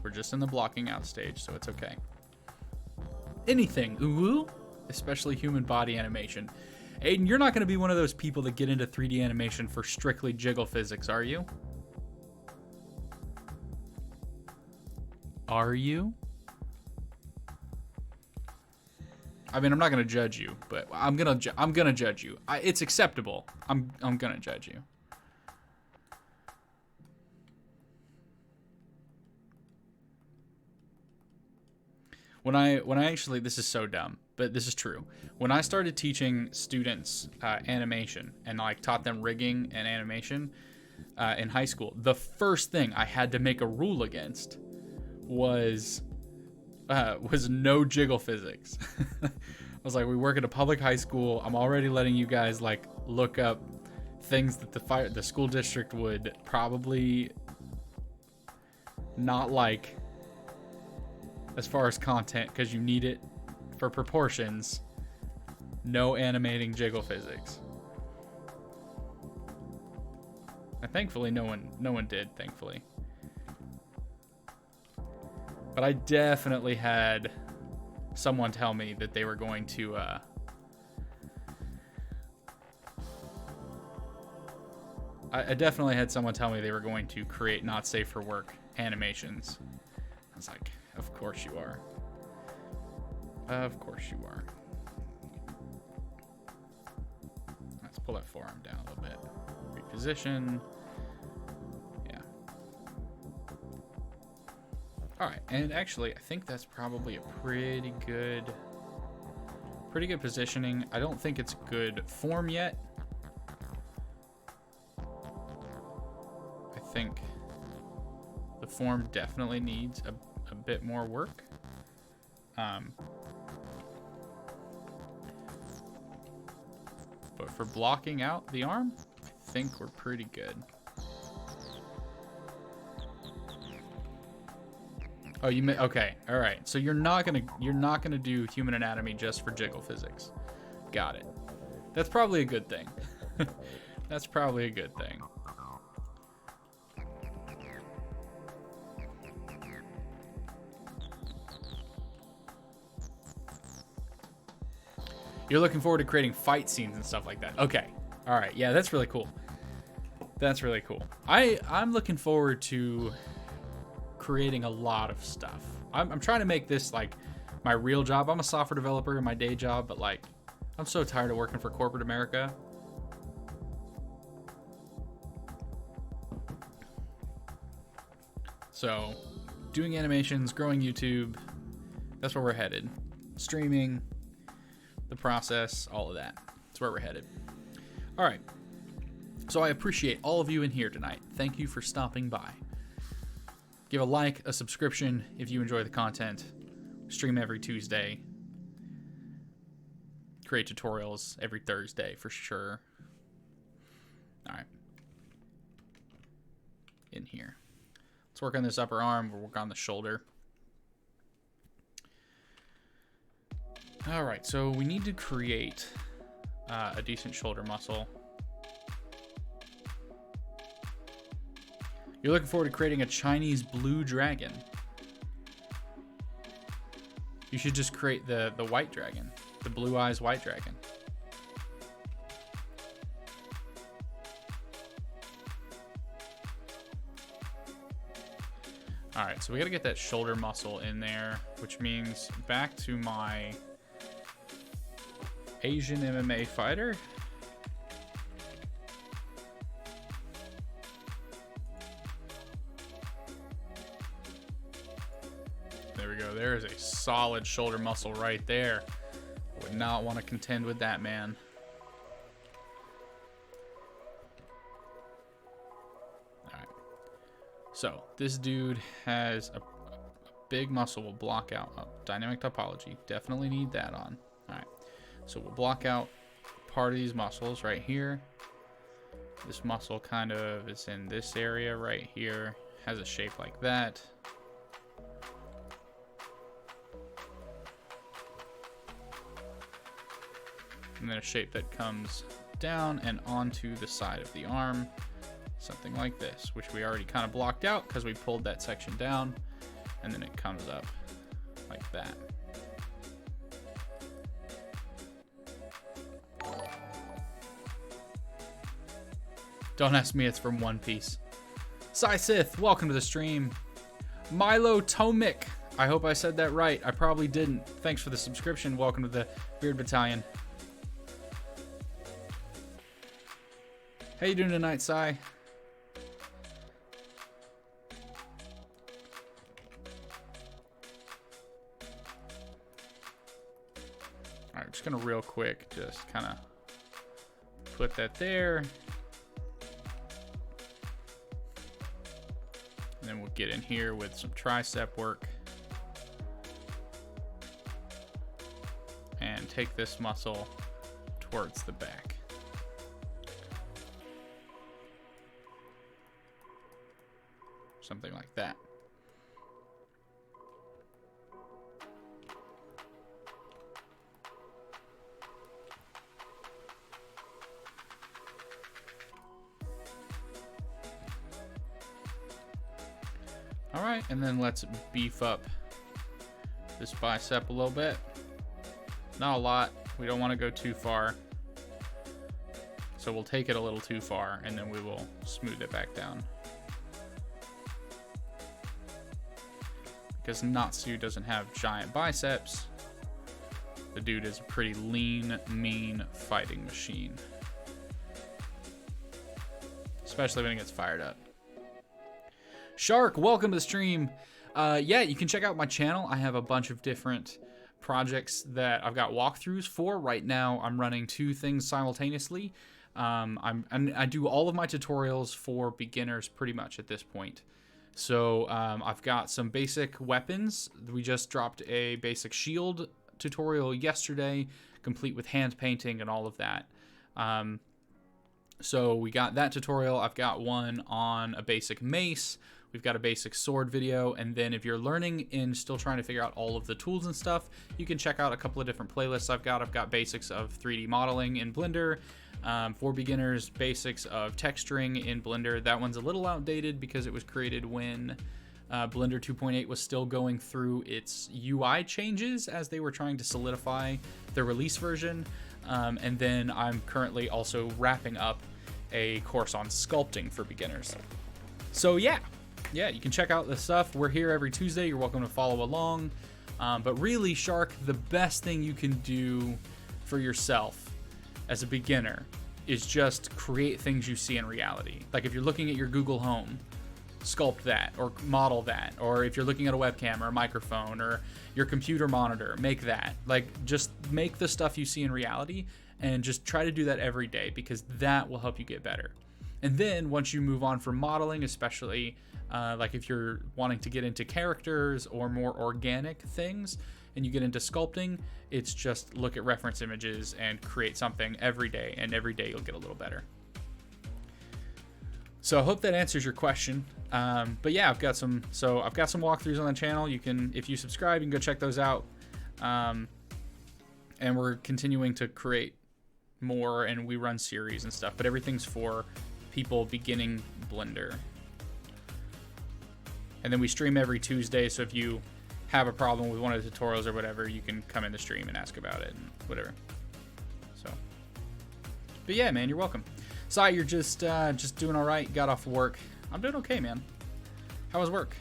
We're just in the blocking out stage, so it's okay. Anything, ooh, especially human body animation. Aiden, you're not going to be one of those people that get into 3D animation for strictly jiggle physics, are you? Are you? I mean, I'm not going to judge you, but I'm going to judge you. It's acceptable. I'm going to judge you. When I actually, this is so dumb, but this is true. When I started teaching students animation and like taught them rigging and animation in high school, the first thing I had to make a rule against was no jiggle physics. I was like, we work at a public high school. I'm already letting you guys like look up things that the school district would probably not like as far as content, because you need it for proportions. No animating jiggle physics. And thankfully no one did, thankfully. But I definitely had someone tell me that they were going to I definitely had someone tell me they were going to create not safe for work animations. I was like, of course you are. Of course you are. Let's pull that forearm down a little bit. Reposition. Yeah. Alright, and actually, I think that's probably a pretty good positioning. I don't think it's good form yet. I think the form definitely needs a bit more work. But for blocking out the arm, I think we're pretty good. Oh, okay, all right. So you're not gonna do human anatomy just for jiggle physics. Got it. That's probably a good thing. That's probably a good thing. You're looking forward to creating fight scenes and stuff like that. Okay. All right. Yeah, that's really cool. That's really cool. I'm looking forward to creating a lot of stuff. I'm trying to make this like my real job. I'm a software developer in my day job, but like I'm so tired of working for corporate America. So doing animations, growing YouTube, that's where we're headed. Streaming, the process, all of that. That's where we're headed. All right. So I appreciate all of you in here tonight. Thank you for stopping by. Give a like, a subscription if you enjoy the content. Stream every Tuesday. Create tutorials every Thursday for sure. All right. In here. Let's work on this upper arm. We'll work on the shoulder. All right, so we need to create a decent shoulder muscle. You're looking forward to creating a Chinese blue dragon. You should just create the white dragon, the blue eyes white dragon. All right, so we gotta get that shoulder muscle in there, which means back to my Asian MMA fighter. There we go. There is a solid shoulder muscle right there. Would not want to contend with that, man. All right. So this dude has a big muscle. Will block out dynamic topology. Definitely need that on. All right. So we'll block out part of these muscles right here. This muscle kind of is in this area right here. Has a shape like that. And then a shape that comes down and onto the side of the arm. Something like this, which we already kind of blocked out because we pulled that section down. And then it comes up like that. Don't ask me, it's from One Piece. Psy Sith, welcome to the stream. Milo Tomic, I hope I said that right. I probably didn't. Thanks for the subscription. Welcome to the Beard Battalion. How you doing tonight, Psy? Alright, just gonna real quick just kind of put that there. And then we'll get in here with some tricep work. And take this muscle towards the back. Something like that. All right, and then let's beef up this bicep a little bit. Not a lot. We don't want to go too far. So we'll take it a little too far, and then we will smooth it back down. Because Natsu doesn't have giant biceps, the dude is a pretty lean, mean fighting machine. Especially when it gets fired up. Shark, welcome to the stream. Yeah, you can check out my channel. I have a bunch of different projects that I've got walkthroughs for. Right now, I'm running 2 things simultaneously. I do all of my tutorials for beginners pretty much at this point. So I've got some basic weapons. We just dropped a basic shield tutorial yesterday, complete with hand painting and all of that. So we got that tutorial. I've got one on a basic mace. We've got a basic sword video. And then if you're learning and still trying to figure out all of the tools and stuff, you can check out a couple of different playlists I've got. I've got basics of 3D modeling in Blender. For beginners, basics of texturing in Blender. That one's a little outdated because it was created when Blender 2.8 was still going through its UI changes as they were trying to solidify the release version. And then I'm currently also wrapping up a course on sculpting for beginners. So yeah, you can check out the stuff. We're here every Tuesday. You're welcome to follow along. But really, Shark, the best thing you can do for yourself as a beginner is just create things you see in reality. Like if you're looking at your Google Home, sculpt that or model that. Or if you're looking at a webcam or a microphone or your computer monitor, make that. Like just make the stuff you see in reality and just try to do that every day, because that will help you get better. And then once you move on from modeling, especially like if you're wanting to get into characters or more organic things and you get into sculpting, it's just look at reference images and create something every day, and every day you'll get a little better. So I hope that answers your question. But yeah, I've got some walkthroughs on the channel. You can, if you subscribe, you can go check those out. And we're continuing to create more, and we run series and stuff, but everything's for people beginning Blender. And then we stream every Tuesday, so if you have a problem with one of the tutorials or whatever, you can come in the stream and ask about it and whatever. So, but yeah, man, you're welcome. Sai, you're just doing all right. Got off work. I'm doing okay, man. How was work?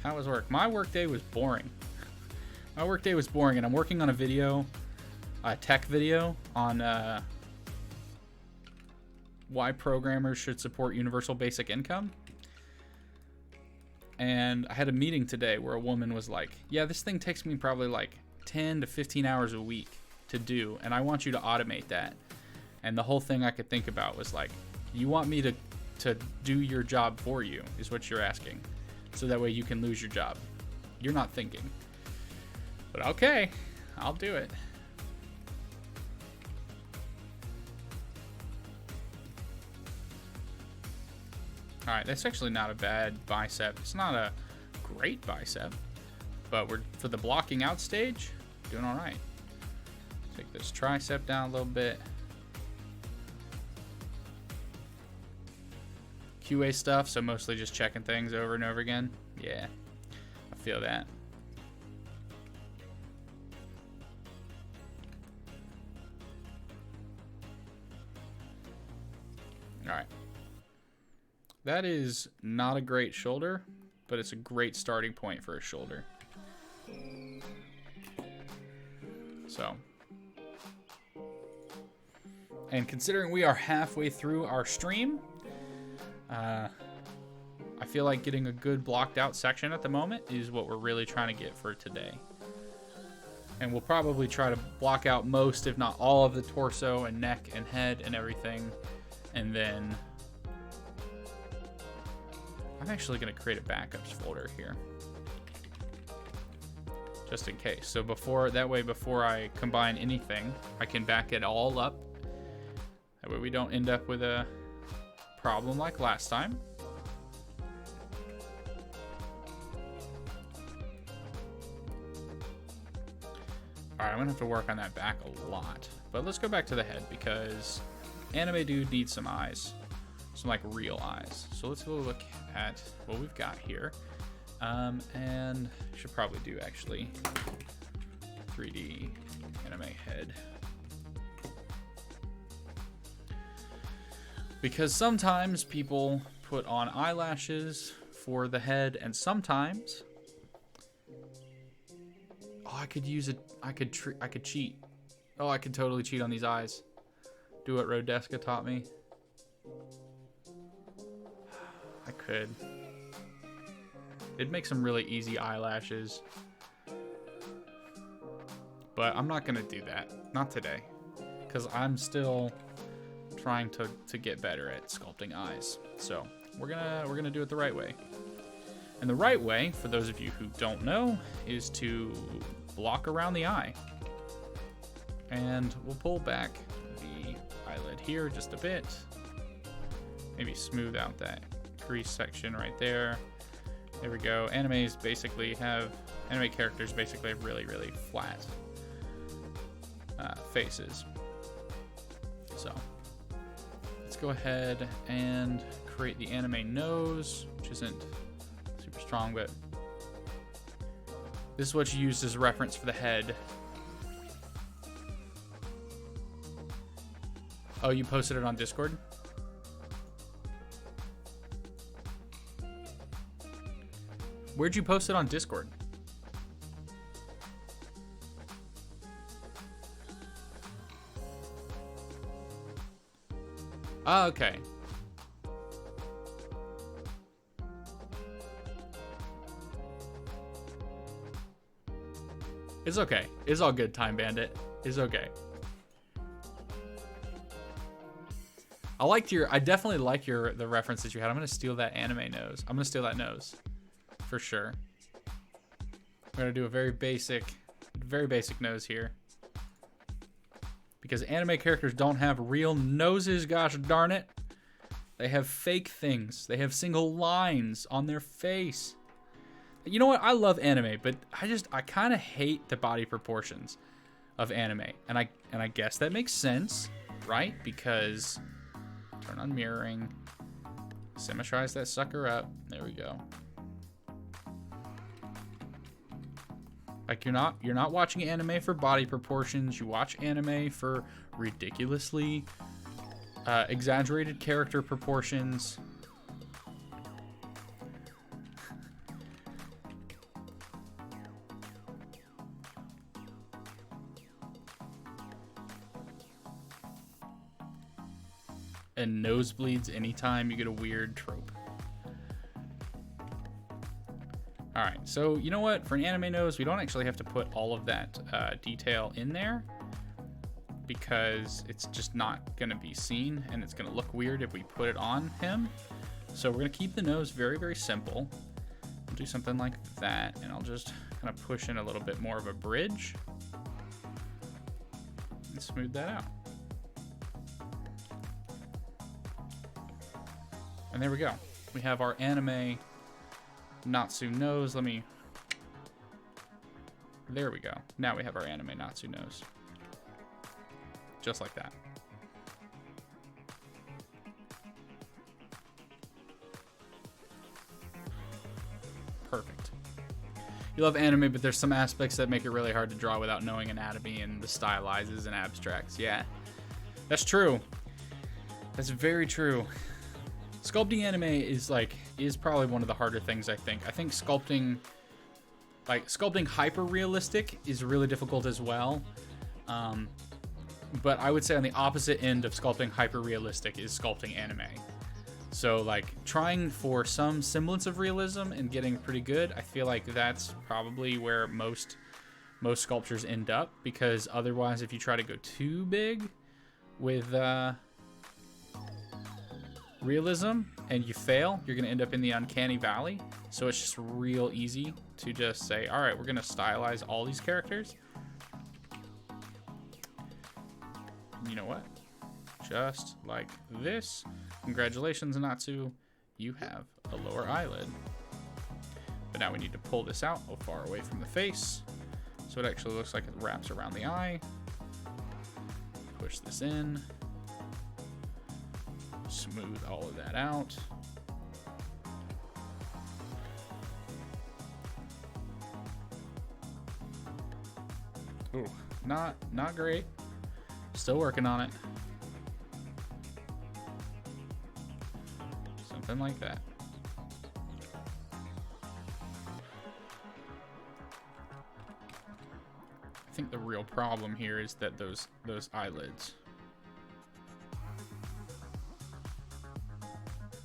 How was work? My work day was boring. My work day was boring, and I'm working on a video, a tech video on why programmers should support universal basic income. And I had a meeting today where a woman was like, yeah, this thing takes me probably like 10 to 15 hours a week to do, and I want you to automate that. And the whole thing I could think about was like, you want me to do your job for you, is what you're asking. So that way you can lose your job. You're not thinking. But okay, I'll do it. All right, that's actually not a bad bicep. It's not a great bicep, but we're, for the blocking out stage, doing all right. Take this tricep down a little bit. QA stuff, so mostly just checking things over and over again. Yeah, I feel that. All right. That is not a great shoulder, but it's a great starting point for a shoulder. So, and considering we are halfway through our stream, I feel like getting a good blocked out section at the moment is what we're really trying to get for today. And we'll probably try to block out most, if not all, of the torso and neck and head and everything. And then I'm actually going to create a backups folder here, just in case. So before I combine anything, I can back it all up. That way we don't end up with a problem like last time. All right, I'm gonna have to work on that back a lot, but let's go back to the head, because anime dude needs some eyes, some like real eyes. So let's go look at what we've got here, and should probably do actually 3D anime head. Because sometimes people put on eyelashes for the head, and sometimes... Oh, I could use it. I could cheat. Oh, I could totally cheat on these eyes. Do what Rodeska taught me. I could. It'd make some really easy eyelashes. But I'm not gonna do that. Not today. Because I'm still trying to get better at sculpting eyes. So we're gonna do it the right way. And the right way, for those of you who don't know, is to block around the eye. And we'll pull back the eyelid here just a bit. Maybe smooth out that crease section right there. There we go. Anime characters basically have really, really flat faces. So let's go ahead and create the anime nose, which isn't super strong, but this is what you use as a reference for the head. Oh, you posted it on Discord? Where'd you post it on Discord? Oh, okay. It's okay. It's all good, Time Bandit. It's okay. I definitely like the references you had. I'm gonna steal that anime nose. I'm gonna steal that nose. For sure. We're gonna do a very basic nose here. Because anime characters don't have real noses, gosh darn it. They have fake things. They have single lines on their face. You know what? I love anime, but I kind of hate the body proportions of anime. And I guess that makes sense, right? Because turn on mirroring, symmetrize that sucker up. There we go. Like you're not watching anime for body proportions. You watch anime for ridiculously exaggerated character proportions. And nosebleeds anytime you get a weird trope. All right, so you know what? For an anime nose, we don't actually have to put all of that detail in there because it's just not gonna be seen and it's gonna look weird if we put it on him. So we're gonna keep the nose very, very simple. We'll do something like that, and I'll just kind of push in a little bit more of a bridge and smooth that out. And there we go. We have our anime Natsu nose. There we go. Now we have our anime Natsu nose. Just like that. Perfect. You love anime, but there's some aspects that make it really hard to draw without knowing anatomy and the stylizes and abstracts. Yeah, that's true. That's very true. Sculpting anime is probably one of the harder things, I think. I think sculpting hyper realistic is really difficult as well. But I would say on the opposite end of sculpting hyper realistic is sculpting anime. So like trying for some semblance of realism and getting pretty good, I feel like that's probably where most sculptures end up, because otherwise if you try to go too big with realism and you fail, you're going to end up in the uncanny valley. So it's just real easy to just say, all right, we're going to stylize all these characters. You know what? Just like this. Congratulations, Natsu. You have a lower eyelid. But now we need to pull this out far away from the face, so it actually looks like it wraps around the eye. Push this in. Smooth all of that out. Ooh, not great. Still working on it. Something like that. I think the real problem here is that those eyelids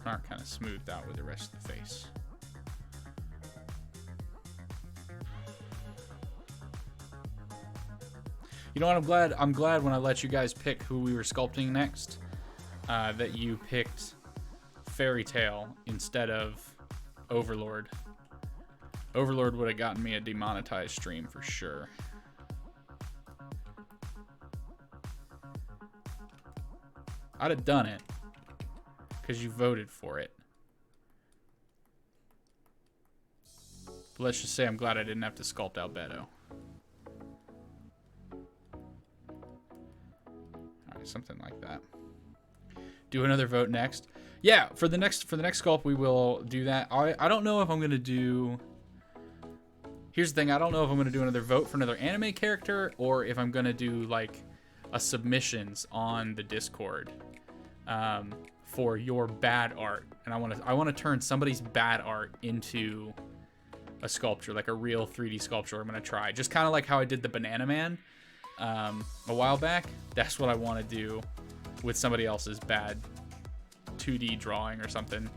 aren't kind of smoothed out with the rest of the face. You know what? I'm glad when I let you guys pick who we were sculpting next, that you picked Fairy Tale instead of Overlord. Overlord would have gotten me a demonetized stream for sure. I'd have done it because you voted for it. But let's just say I'm glad I didn't have to sculpt Albedo. Alright, something like that. Do another vote next. Yeah, for the next sculpt we will do that. I don't know if I'm gonna do. Here's the thing, I don't know if I'm gonna do another vote for another anime character or if I'm gonna do like a submissions on the Discord for your bad art, and I want to turn somebody's bad art into a sculpture, like a real 3D sculpture. I'm gonna try, just kind of like how I did the Banana Man a while back. That's what I want to do with somebody else's bad 2D drawing or something.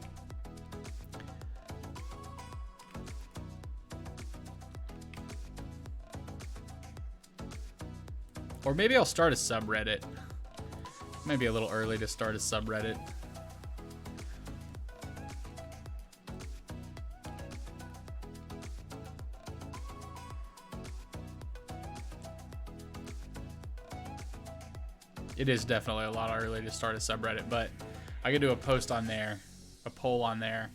Or maybe I'll start a subreddit. Maybe a little early to start a subreddit. It is definitely a lot early to start a subreddit, but I could do a post on there, a poll on there.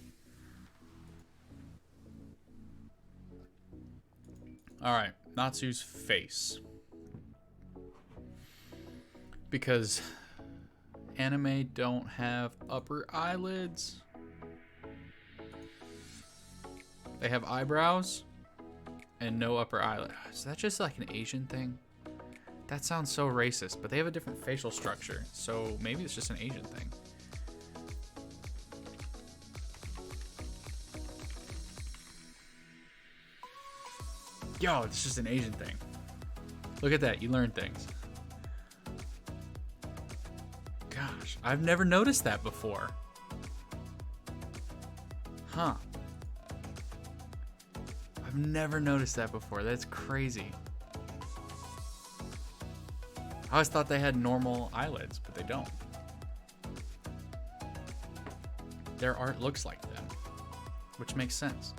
All right, Natsu's face. Because anime don't have upper eyelids. They have eyebrows and no upper eyelid. Is that just like an Asian thing? That sounds so racist, but they have a different facial structure, so maybe it's just an Asian thing. Yo, it's just an Asian thing. Look at that, you learn things. Gosh, I've never noticed that before. Huh. I've never noticed that before. That's crazy. I always thought they had normal eyelids, but they don't. Their art looks like them, which makes sense.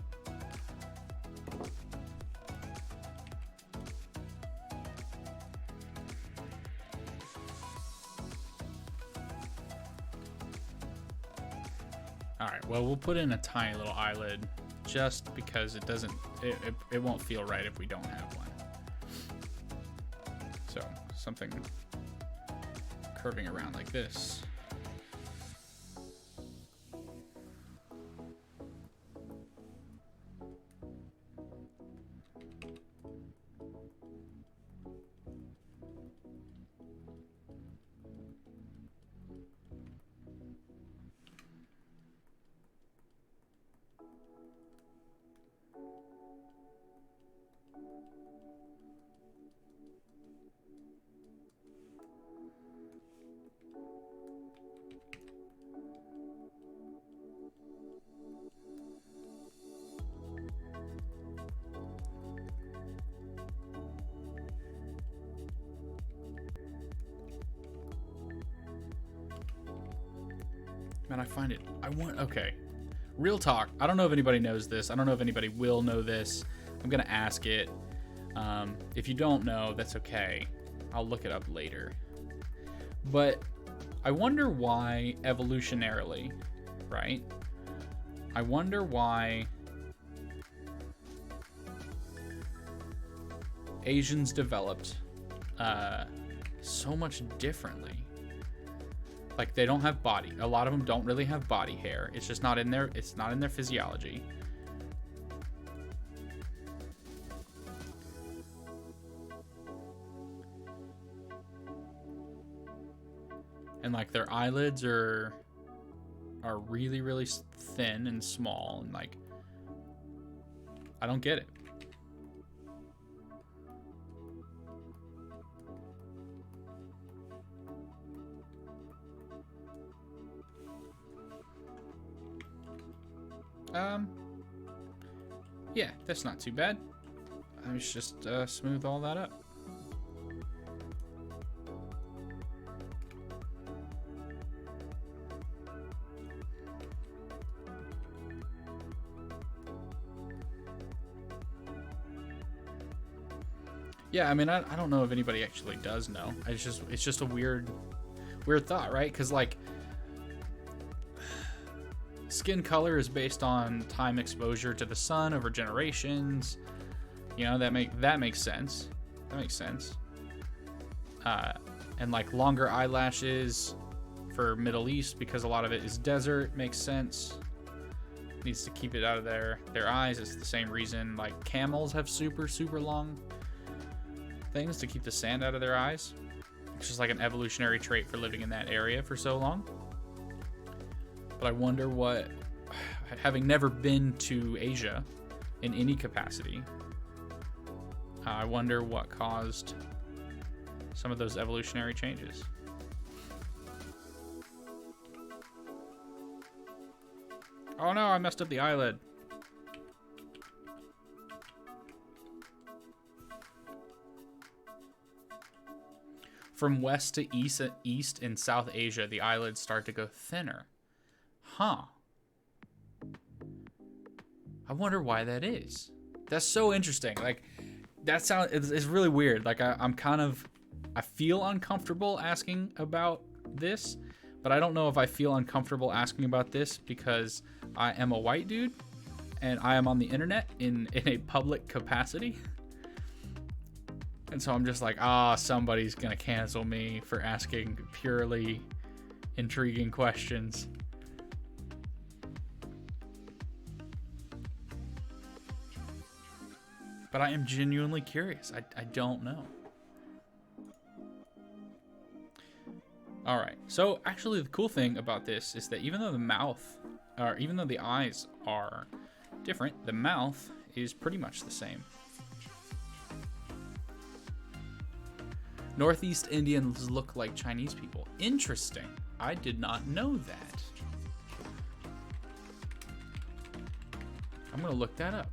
Alright, well, we'll put in a tiny little eyelid just because it doesn't, it won't feel right if we don't have one. So, something curving around like this. Man, I find it, okay. Real talk, I don't know if anybody knows this. I don't know if anybody will know this. I'm gonna ask it. If you don't know, that's okay. I'll look it up later. But I wonder why evolutionarily, right? I wonder why Asians developed so much differently. Like, they don't have body. A lot of them don't really have body hair. It's just not in their, it's not in their physiology. And like their eyelids are are really, really thin and small, and like, I don't get it. Yeah, that's not too bad. Let's just smooth all that up. Yeah, I mean, I don't know if anybody actually does know. It's just a weird thought, right? Because like, skin color is based on time exposure to the sun over generations. You know, that makes sense. That makes sense. And like longer eyelashes for Middle East because a lot of it is desert makes sense. Needs to keep it out of their eyes. It's the same reason like camels have super long things to keep the sand out of their eyes. It's just like an evolutionary trait for living in that area for so long. But I wonder what, having never been to Asia in any capacity, I wonder what caused some of those evolutionary changes. Oh no, I messed up the eyelid. From west to east in South Asia, the eyelids start to go thinner. Huh. I wonder why that is. That's so interesting. Like, that sound it's really weird. Like, I feel uncomfortable asking about this, but I don't know if I feel uncomfortable asking about this because I am a white dude and I am on the internet in a public capacity. And so I'm just like, somebody's gonna cancel me for asking purely intriguing questions. But I am genuinely curious. I don't know. All right. So actually, the cool thing about this is that even though the eyes are different, the mouth is pretty much the same. Northeast Indians look like Chinese people. Interesting. I did not know that. I'm gonna look that up.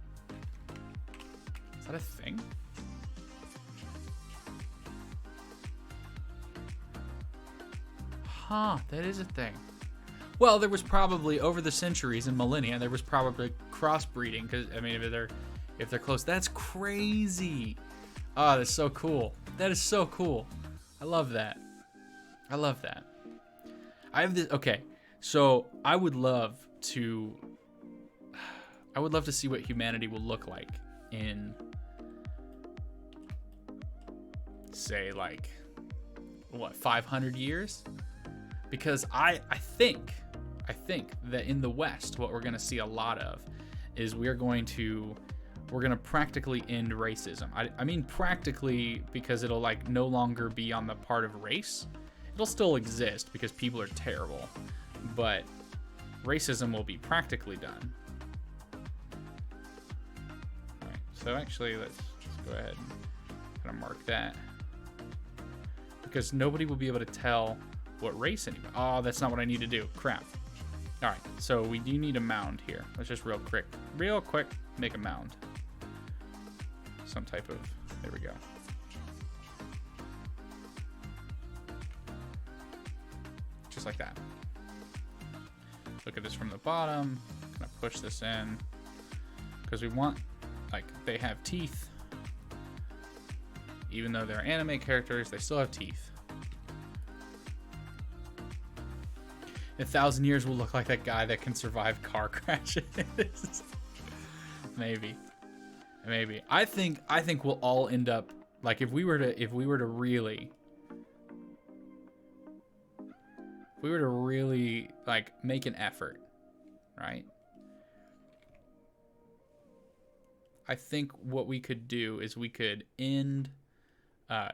Is that a thing? Huh, that is a thing. Well, there was probably, over the centuries and millennia, there was probably crossbreeding, because, I mean, if they're close, that's crazy. Oh, that's so cool. That is so cool. I love that. I love that. I have this, okay, so I would love to see what humanity will look like in, say, like, what, 500 years? Because I think that in the West, what we're going to see a lot of is we're going to practically end racism. I mean practically because it'll like no longer be on the part of race. It'll still exist because people are terrible, but racism will be practically done. All right, so actually let's go ahead and kind of mark that because nobody will be able to tell what race anybody. Oh, that's not what I need to do. Crap. All right, so we do need a mound here. Let's just real quick make a mound. Some type of, there we go. Just like that. Look at this from the bottom. Gonna push this in because we want, like, they have teeth. Even though they're anime characters, they still have teeth. In 1,000 years, we'll look like that guy that can survive car crashes. Maybe. I think we'll all end up like if we were to really like make an effort, right? I think what we could do is we could end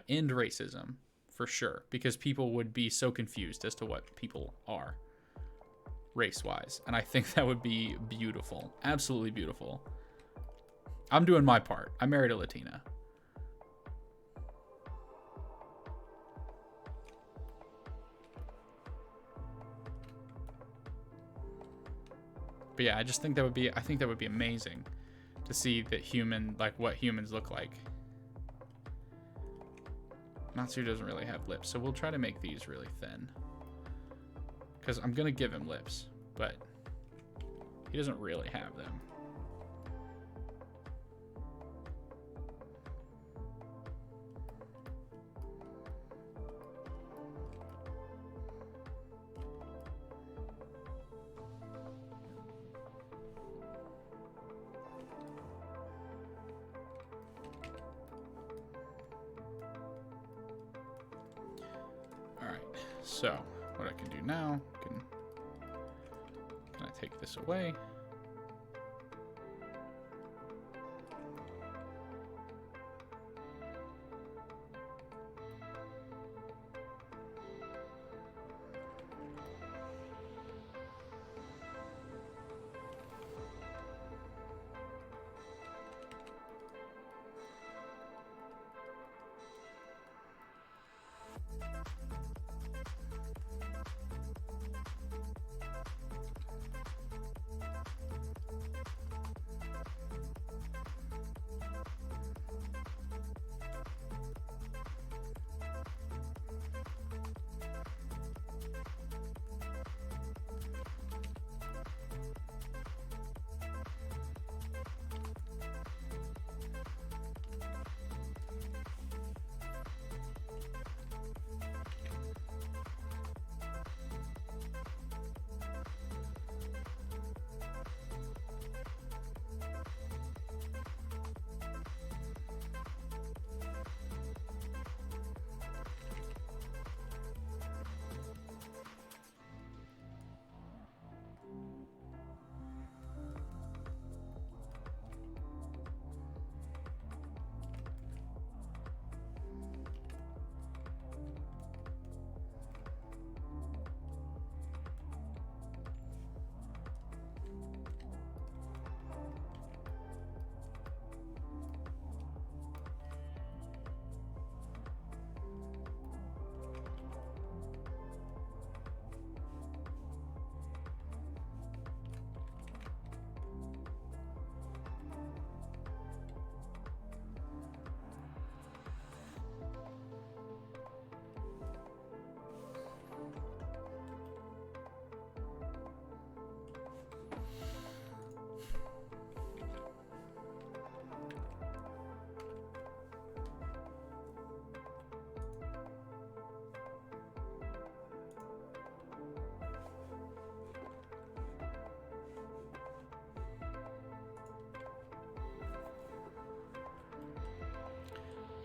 racism for sure because people would be so confused as to what people are. race-wise, and I think that would be beautiful. Absolutely beautiful. I'm doing my part. I married a Latina. But yeah, I just think that would be, I think that would be amazing to see that what humans look like. Natsu doesn't really have lips, so we'll try to make these really thin. Because I'm going to give him lips, but he doesn't really have them. So, what I can do now, can I take this away?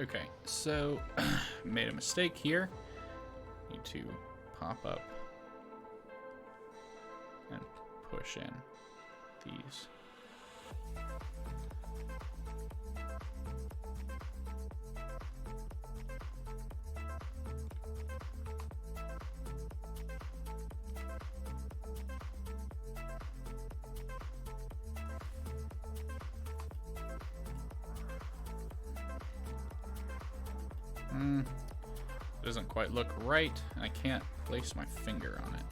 Okay, so made a mistake here. Need to pop up and push in these. Doesn't quite look right. I can't place my finger on it.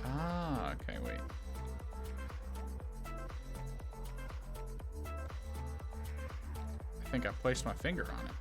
Ah, okay, wait. I think I placed my finger on it.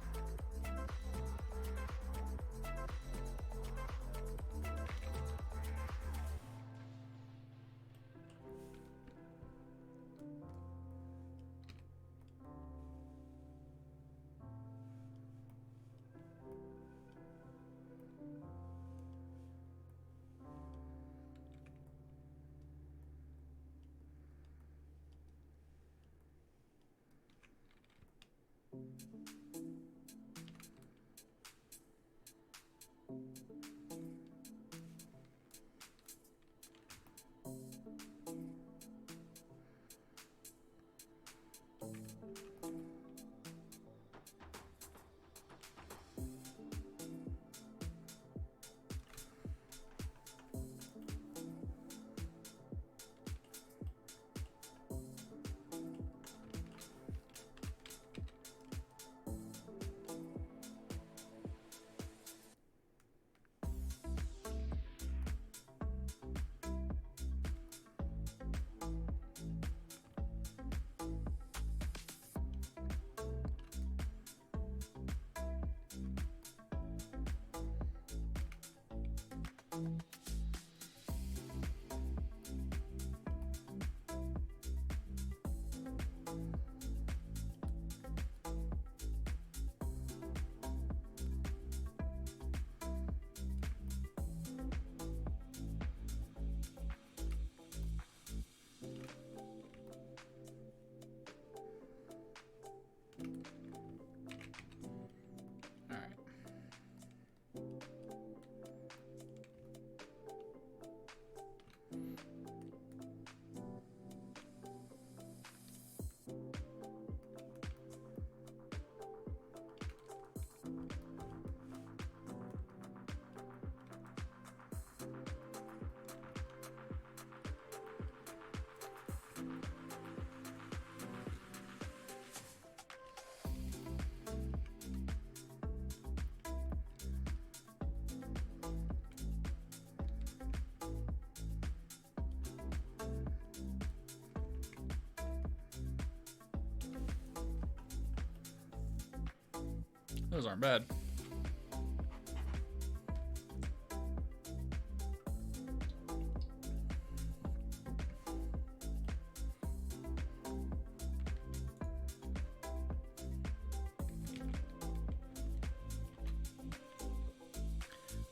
Those aren't bad.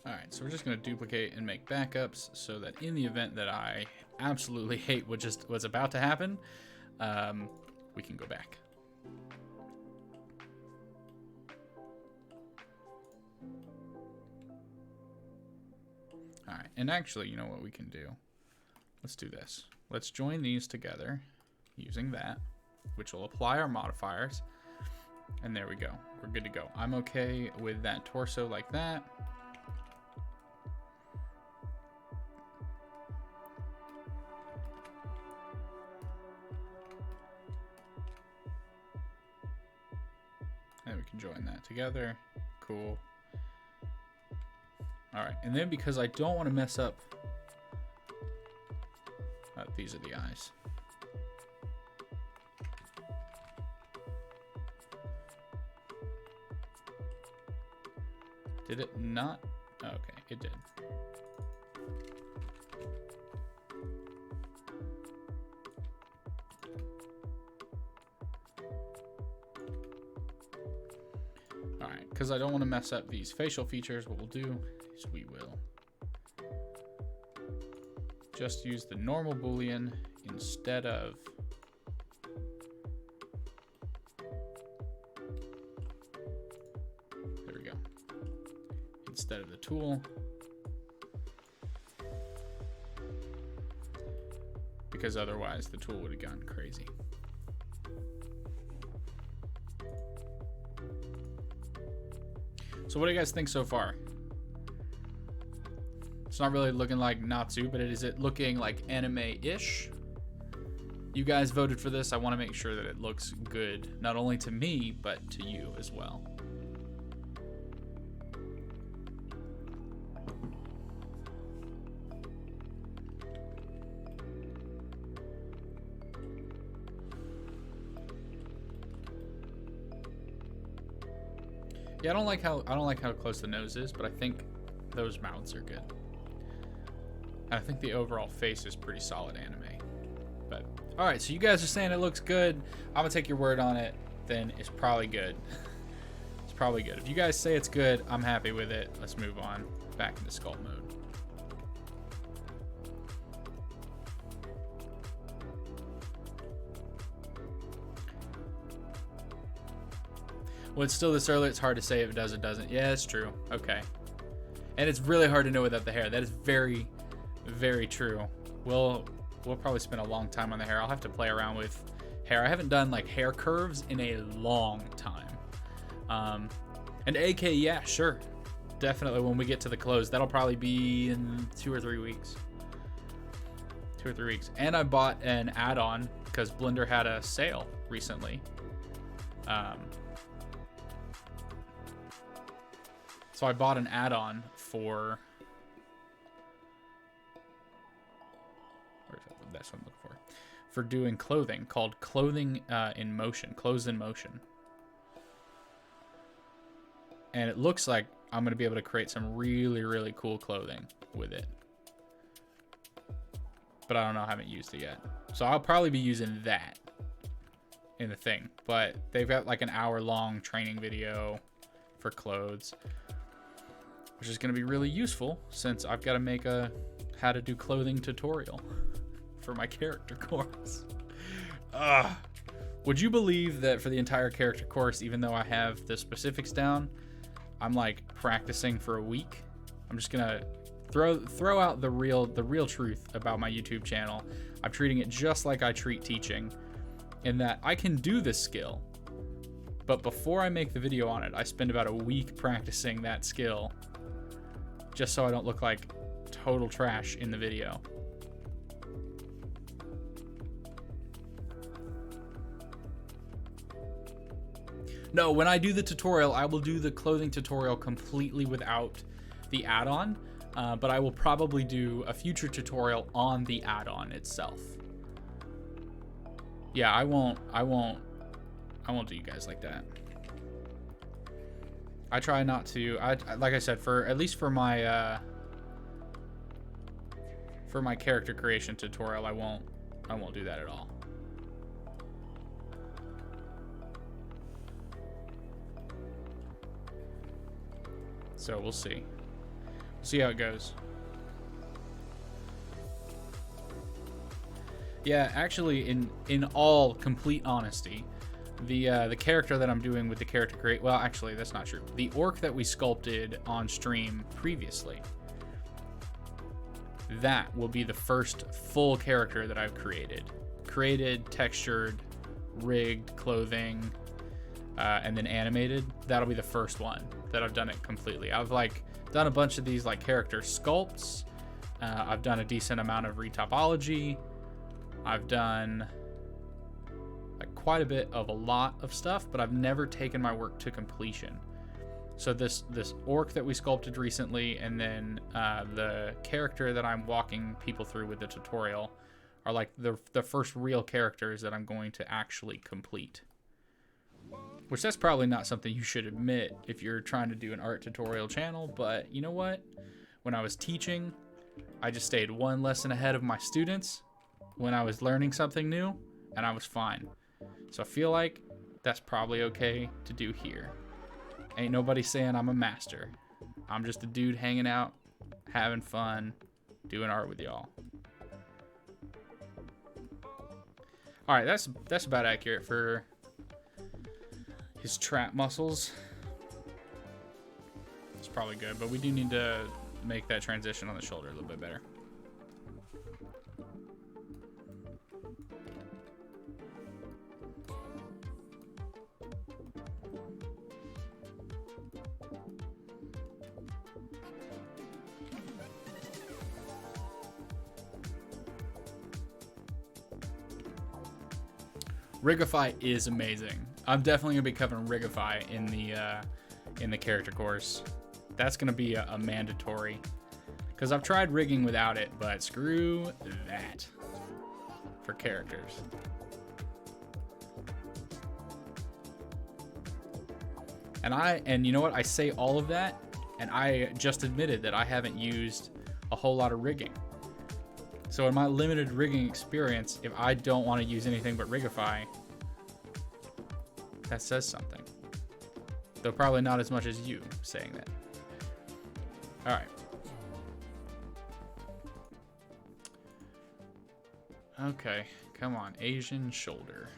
Alright, so we're just going to duplicate and make backups so that in the event that I absolutely hate what's about to happen, we can go back. Alright, and actually, you know what we can do? Let's do this. Let's join these together using that, which will apply our modifiers. And there we go. We're good to go. I'm okay with that torso like that. And we can join that together. Cool. All right, and then because I don't want to mess up, these are the eyes. Did it not? Oh, okay, it did. All right, because I don't want to mess up these facial features, what we'll do is we will just use the normal Boolean instead of instead of the tool, because otherwise the tool would have gone crazy. So what do you guys think so far? It's not really looking like Natsu, but is it looking like anime-ish? You guys voted for this. I want to make sure that it looks good, not only to me, but to you as well. Yeah, I don't like how close the nose is, but I think those mouths are good. And I think the overall face is pretty solid anime. But all right, so you guys are saying it looks good. I'm gonna take your word on it. Then it's probably good. It's probably good. If you guys say it's good, I'm happy with it. Let's move on back into sculpt mode. When it's still this early, it's hard to say if it does or doesn't. Yeah, it's true. Okay. And it's really hard to know without the hair. That is very, very true. We'll probably spend a long time on the hair. I'll have to play around with hair. I haven't done like hair curves in a long time. And AK, yeah, sure. Definitely when we get to the close. That'll probably be in 2 or 3 weeks. 2 or 3 weeks. And I bought an add-on because Blender had a sale recently. So I bought an add-on for, that's what I'm looking for doing clothing, called Clothing in Motion, Clothes in Motion. And it looks like I'm going to be able to create some really, really cool clothing with it. But I don't know, I haven't used it yet. So I'll probably be using that in the thing. But they've got like an hour-long training video for clothes, which is going to be really useful since I've got to make a how to do clothing tutorial for my character course. Would you believe that for the entire character course, even though I have the specifics down, I'm like practicing for a week? I'm just gonna throw out the real truth about my YouTube channel. I'm treating it just like I treat teaching, in that I can do this skill, but before I make the video on it, I spend about a week practicing that skill, just so I don't look like total trash in the video. No, when I do the tutorial, I will do the clothing tutorial completely without the add-on, but I will probably do a future tutorial on the add-on itself. Yeah, I won't do you guys like that. I try not to. Like I said, for at least for my character creation tutorial, I won't do that at all. So we'll see. We'll see how it goes. Yeah, actually, in all complete honesty, the character that I'm doing with the character create, well, actually, that's not true. The orc that we sculpted on stream previously, that will be the first full character that I've created. Created, textured, rigged, clothing, and then animated. That'll be the first one that I've done it completely. I've like done a bunch of these like character sculpts. I've done a decent amount of retopology. I've done like quite a bit of a lot of stuff, but I've never taken my work to completion. So this orc that we sculpted recently, and then the character that I'm walking people through with the tutorial are like the first real characters that I'm going to actually complete. Which that's probably not something you should admit if you're trying to do an art tutorial channel, but you know what? When I was teaching, I just stayed one lesson ahead of my students when I was learning something new, and I was fine. So I feel like that's probably okay to do here. Ain't nobody saying I'm a master. I'm just a dude hanging out, having fun, doing art with y'all. All right, that's about accurate for his trap muscles. It's probably good, but we do need to make that transition on the shoulder a little bit better. Rigify is amazing. I'm definitely gonna be covering Rigify in the character course. That's gonna be a mandatory, because I've tried rigging without it, but screw that for characters. And you know what? I say all of that, and I just admitted that I haven't used a whole lot of rigging. So in my limited rigging experience, if I don't want to use anything but Rigify, that says something. Though probably not as much as you saying that. All right. Okay, come on, Asian shoulder.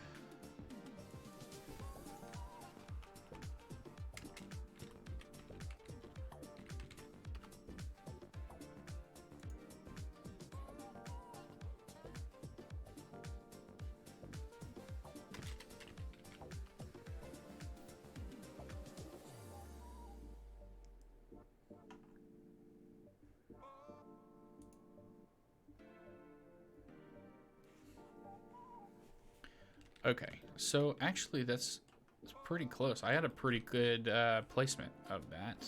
Okay, so actually that's pretty close. I had a pretty good placement of that.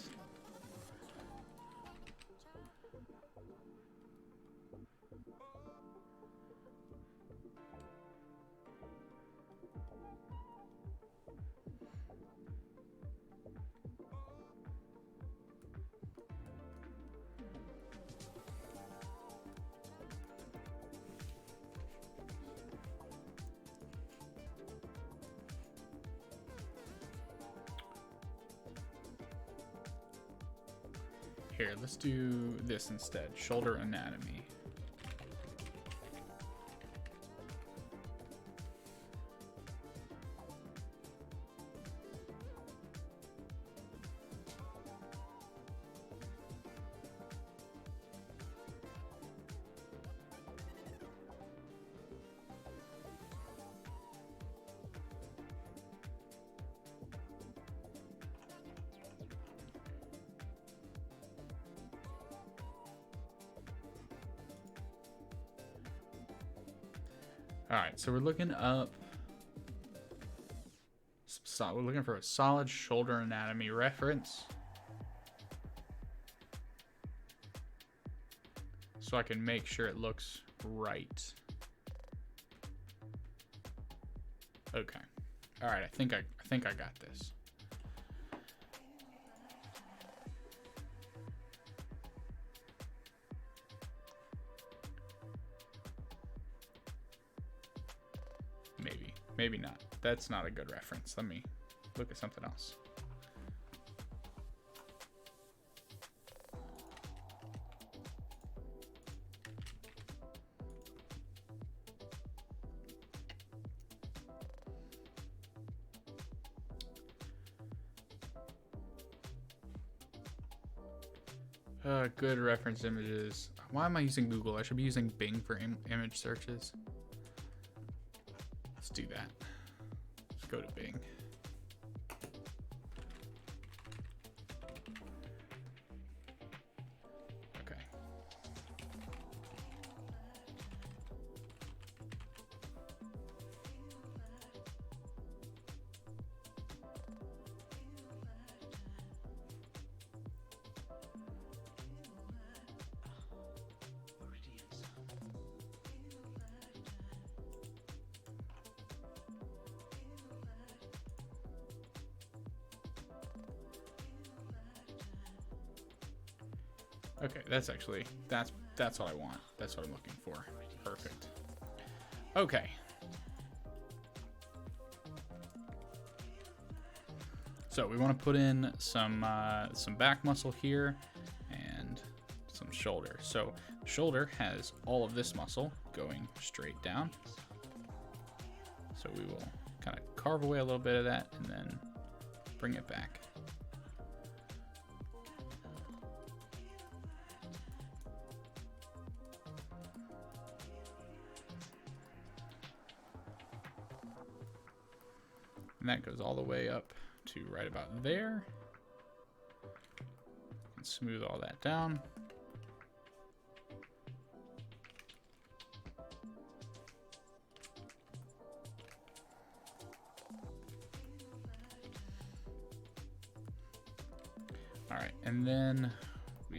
Here, let's do this instead. Shoulder anatomy. All right, so we're looking up. We're looking for a solid shoulder anatomy reference, so I can make sure it looks right. Okay. All right, I think I got this. maybe not. That's not a good reference. Let me look at something else. Good reference images. Why am I using Google? I should be using Bing for image searches. Let's do that. Let's go to Bing. Okay. Okay, that's actually, that's what I want. That's what I'm looking for. Perfect. Okay. So we want to put in some back muscle here and some shoulder. So shoulder has all of this muscle going straight down. So we will kind of carve away a little bit of that and then bring it back. And that goes all the way up to right about there. And smooth all that down. All right, and then we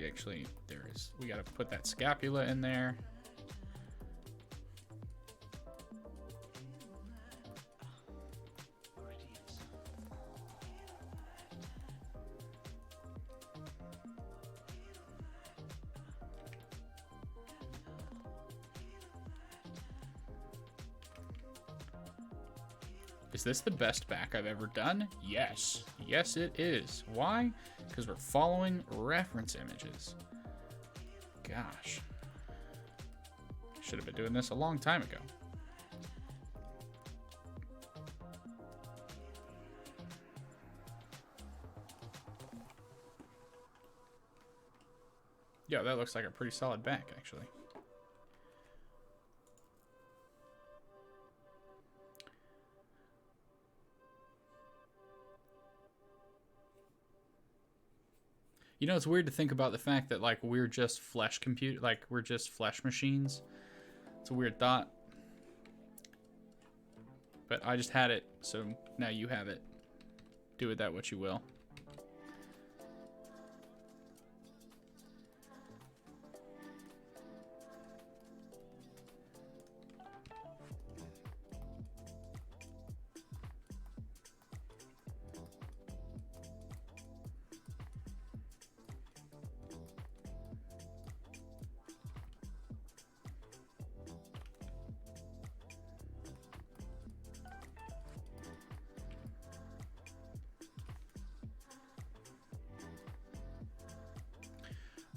got to put that scapula in there. Is this the best back I've ever done? Yes. Yes, it is. Why? Because we're following reference images. Gosh. Should have been doing this a long time ago. Yeah, that looks like a pretty solid back, actually. You know, it's weird to think about the fact that, like, we're just flesh we're just flesh machines. It's a weird thought. But I just had it, so now you have it. Do with that what you will.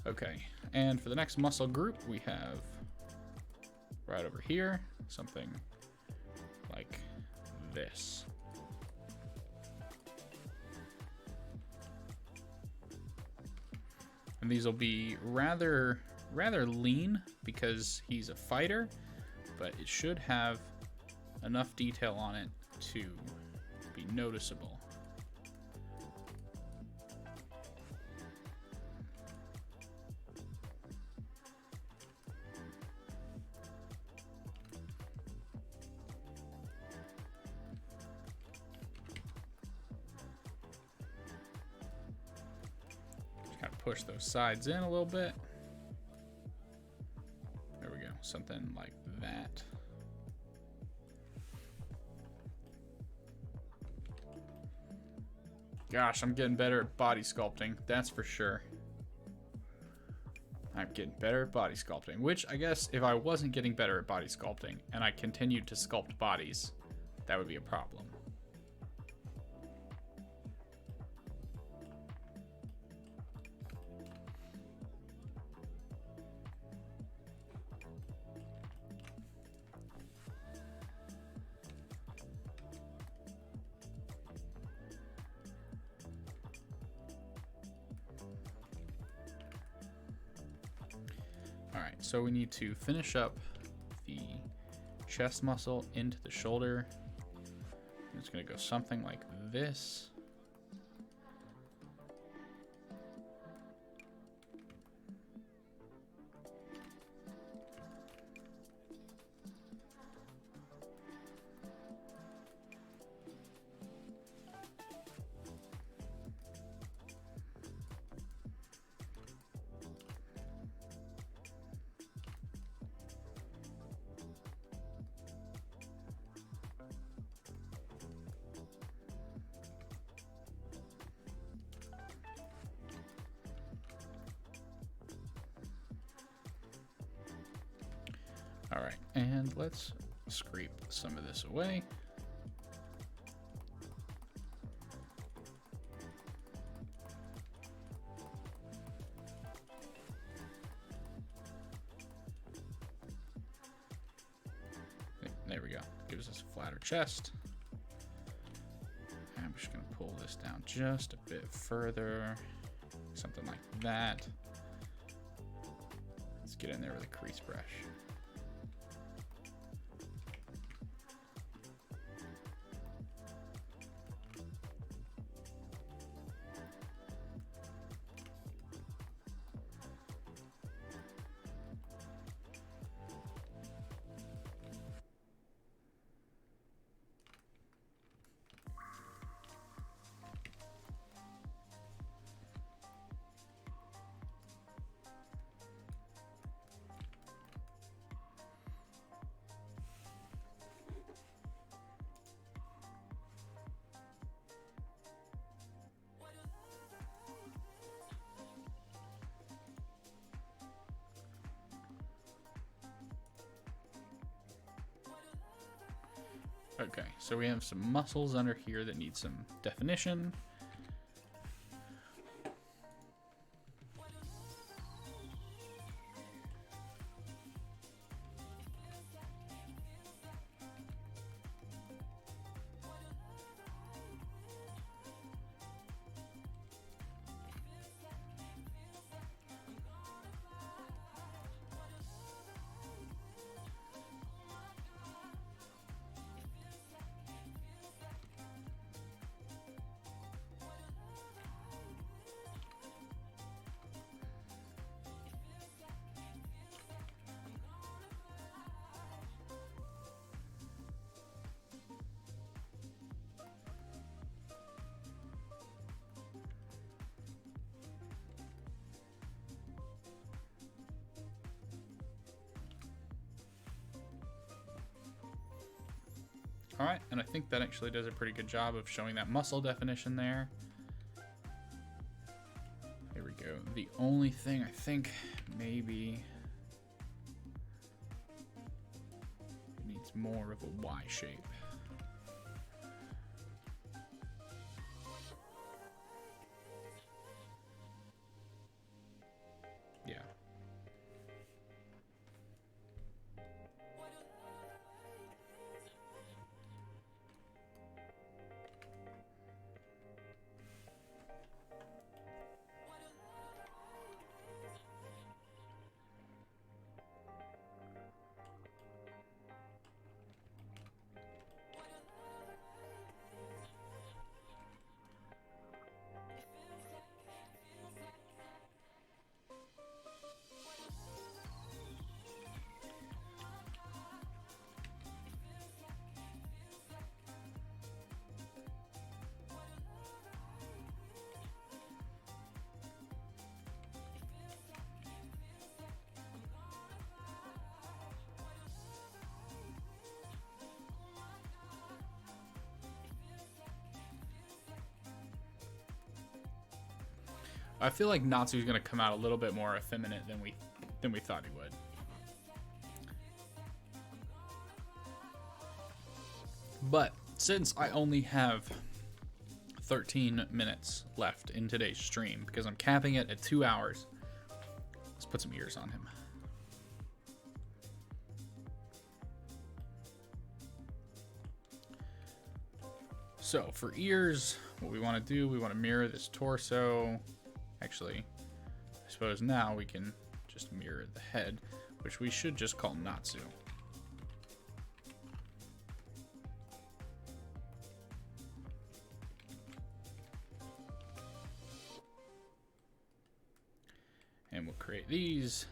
Okay, and for the next muscle group, we have right over here, something like this. And these will be rather lean because he's a fighter, but it should have enough detail on it to be noticeable. Push those sides in a little bit. There we go, something like that. Gosh, I'm getting better at body sculpting, that's for sure. I'm getting better at body sculpting, which I guess if I wasn't getting better at body sculpting and I continued to sculpt bodies, that would be a problem. All right, so we need to finish up the chest muscle into the shoulder. It's going to go something like this. All right, and let's scrape some of this away. There we go. Gives us a flatter chest. I'm just gonna pull this down just a bit further, something like that. Let's get in there with a crease brush. Okay, so we have some muscles under here that need some definition. All right, and I think that actually does a pretty good job of showing that muscle definition there. There we go. The only thing I think maybe it needs more of a Y shape. Yeah. I feel like Natsu's gonna come out a little bit more effeminate than we thought he would. But since I only have 13 minutes left in today's stream, because I'm capping it at 2 hours, let's put some ears on him. So for ears, what we want to do, we want to mirror this torso. Actually, I suppose now we can just mirror the head, which we should just call Natsu. And we'll create these.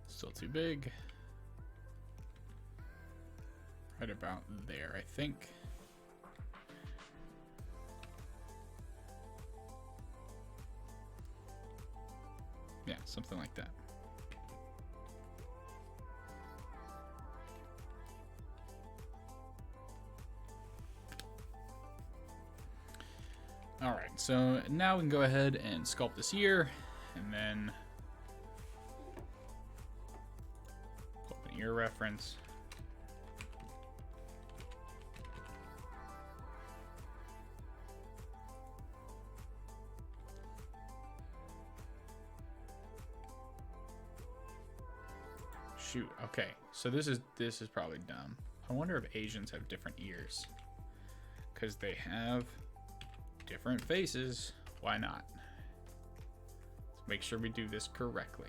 Still too big. Right about there, I think. Yeah, something like that. All right, so now we can go ahead and sculpt this ear, and then ear reference. Shoot, okay. So this is probably dumb. I wonder if Asians have different ears. Because they have different faces. Why not? Let's make sure we do this correctly.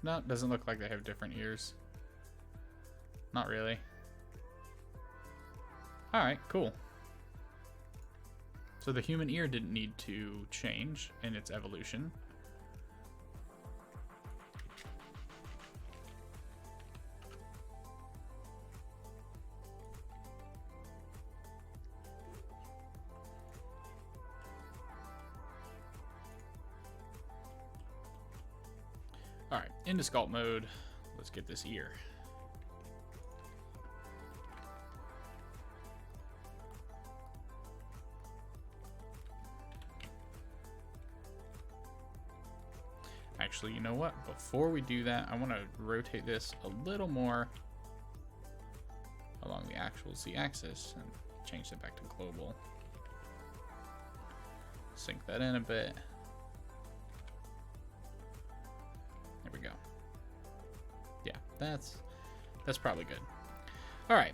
No, it doesn't look like they have different ears. Not really. Alright, cool. So the human ear didn't need to change in its evolution. All right, into sculpt mode. Let's get this ear. Actually, you know what? Before we do that, I want to rotate this a little more along the actual Z-axis and change it back to global. Sync that in a bit. There we go. Yeah, that's probably good. All right.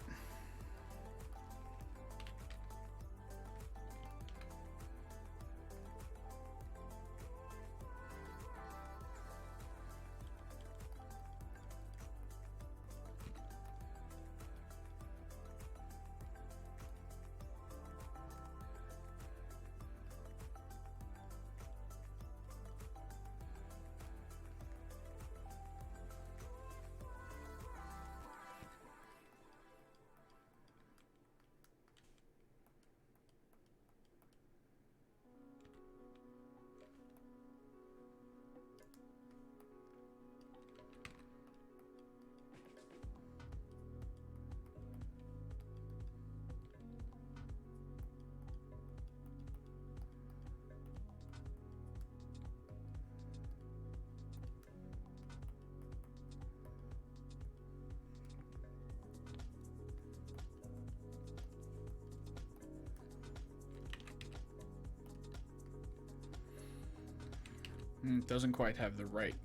Doesn't quite have the right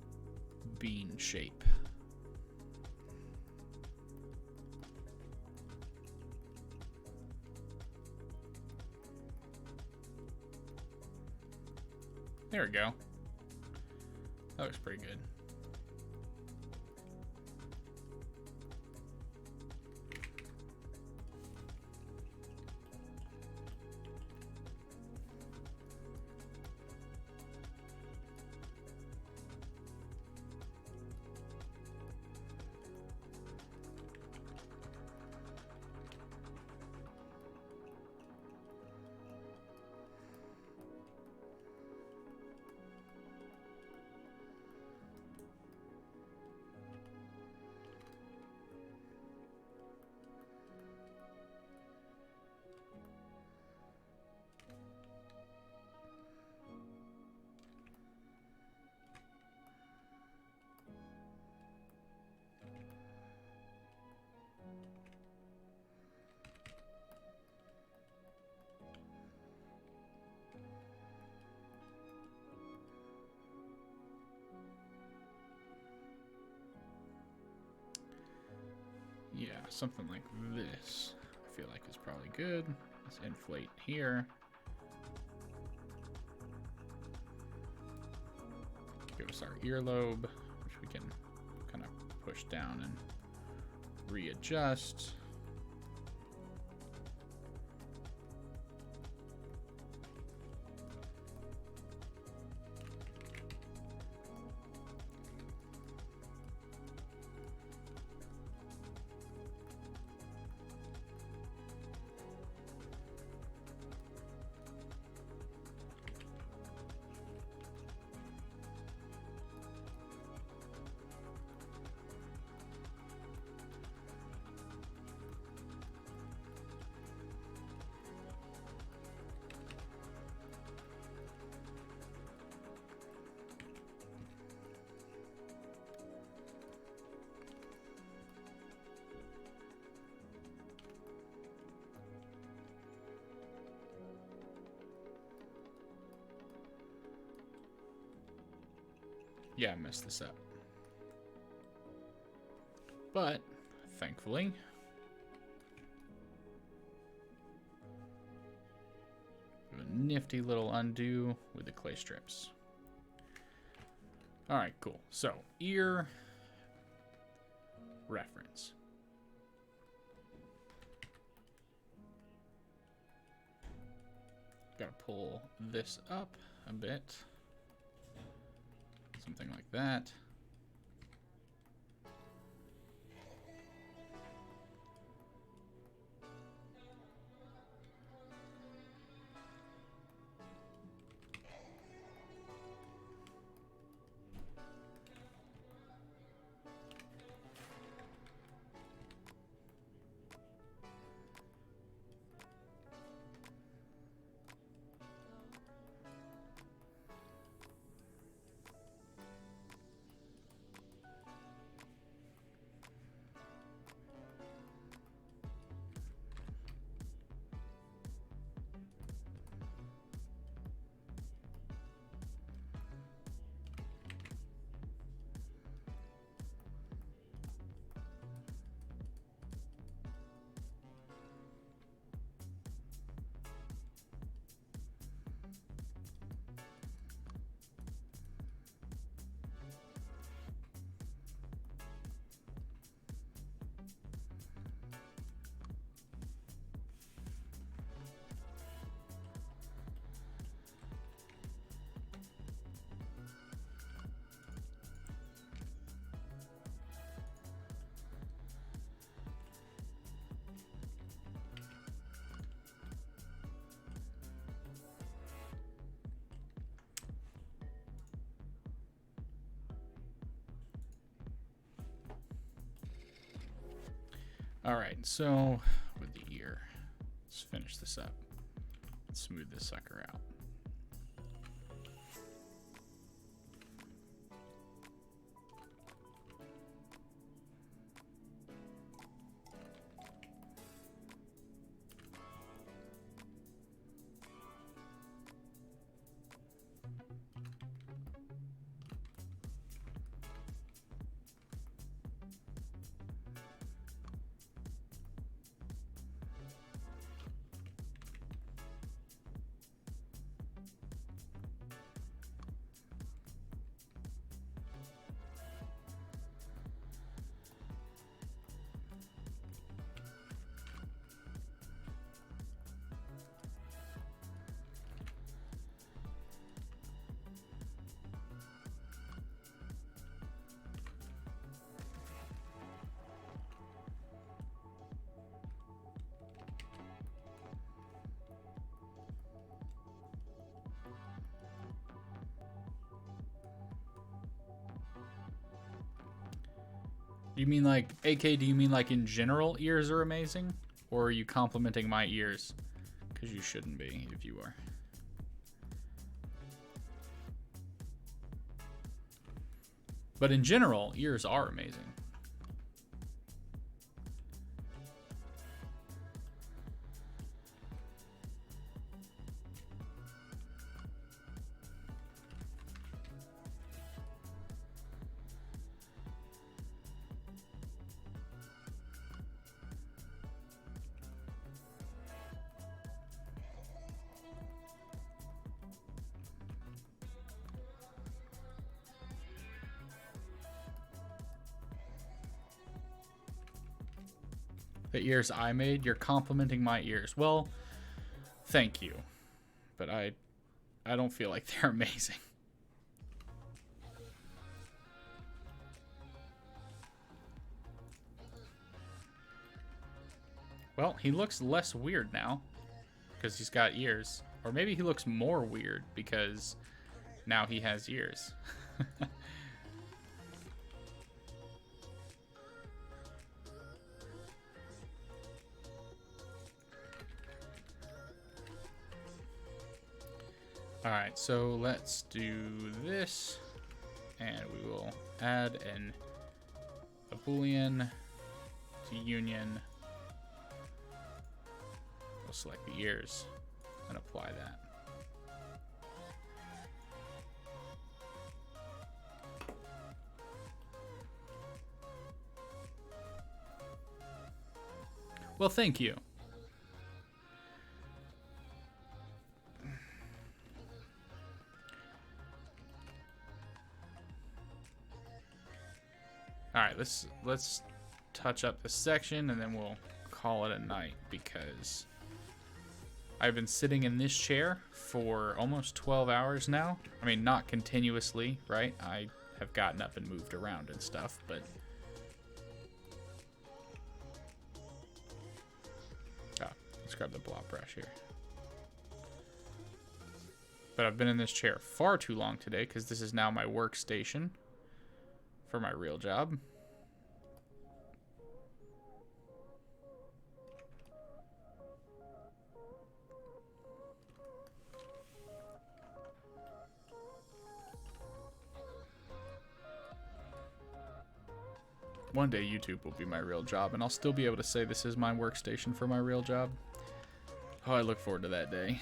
bean shape. There we go. That looks pretty good. Yeah, something like this, I feel like is probably good. Let's inflate here. Give us our earlobe, which we can kind of push down and readjust. Yeah, I messed this up. But, thankfully, we have a nifty little undo with the clay strips. All right, cool. So, ear reference. Gotta pull this up a bit. Something like that. All right, so with the ear, let's finish this up. Let's smooth this sucker out. You mean like, AK, do you mean like in general ears are amazing? Or are you complimenting my ears? Because you shouldn't be if you are. But in general, ears are amazing. The ears I made? You're complimenting my ears. Well, thank you. But I don't feel like they're amazing. Well, he looks less weird now because he's got ears. Or maybe he looks more weird because now he has ears. Alright, so let's do this. And we will add a boolean to union. We'll select the ears and apply that. Well, thank you. All right, let's touch up this section and then we'll call it a night because I've been sitting in this chair for almost 12 hours now. I mean, not continuously, right? I have gotten up and moved around and stuff, but let's grab the block brush here. But I've been in this chair far too long today because this is now my workstation for my real job. One day YouTube will be my real job and I'll still be able to say this is my workstation for my real job. Oh, I look forward to that day.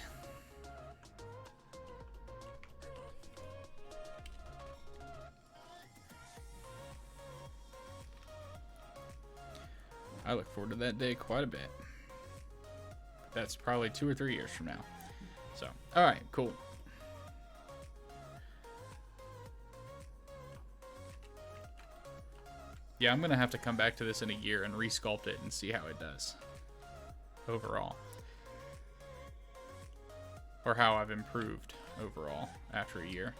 I look forward to that day quite a bit. That's probably 2 or 3 years from now. So, all right, cool. Yeah, I'm gonna have to come back to this in a year and resculpt it and see how it does overall. Or how I've improved overall after a year.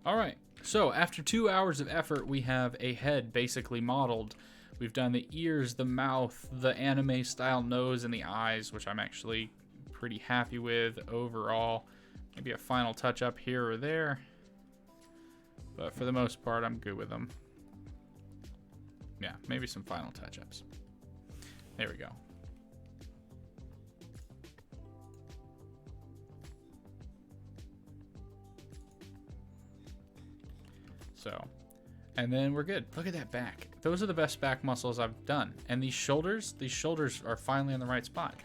All right, so after 2 hours of effort, we have a head basically modeled. We've done the ears, the mouth, the anime style nose, and the eyes, which I'm actually pretty happy with overall. Maybe a final touch up here or there, but for the most part, I'm good with them. Yeah, maybe some final touch ups. There we go. So, and then we're good. Look at that back. Those are the best back muscles I've done. And these shoulders are finally in the right spot.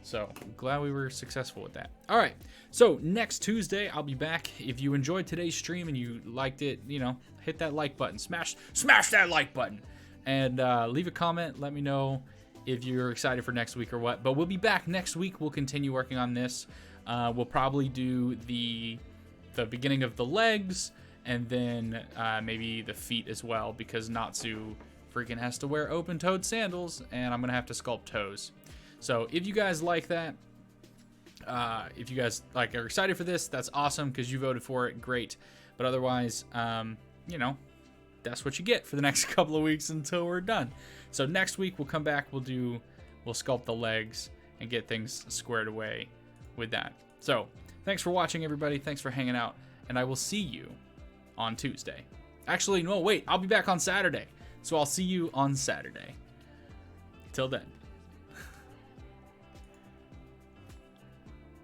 So, I'm glad we were successful with that. All right, so next Tuesday, I'll be back. If you enjoyed today's stream and you liked it, you know, hit that like button. Smash that like button. And leave a comment. Let me know if you're excited for next week or what. But we'll be back next week. We'll continue working on this. We'll probably do the beginning of the legs, and then maybe the feet as well, because Natsu freaking has to wear open-toed sandals, and I'm going to have to sculpt toes. So if you guys like that, if you guys are excited for this, that's awesome, because you voted for it, great. But otherwise, you know, that's what you get for the next couple of weeks until we're done. So next week we'll come back, we'll sculpt the legs and get things squared away with that. So thanks for watching, everybody. Thanks for hanging out, and I will see you on Tuesday. Actually, no, wait, I'll be back on Saturday. So I'll see you on Saturday. Till then.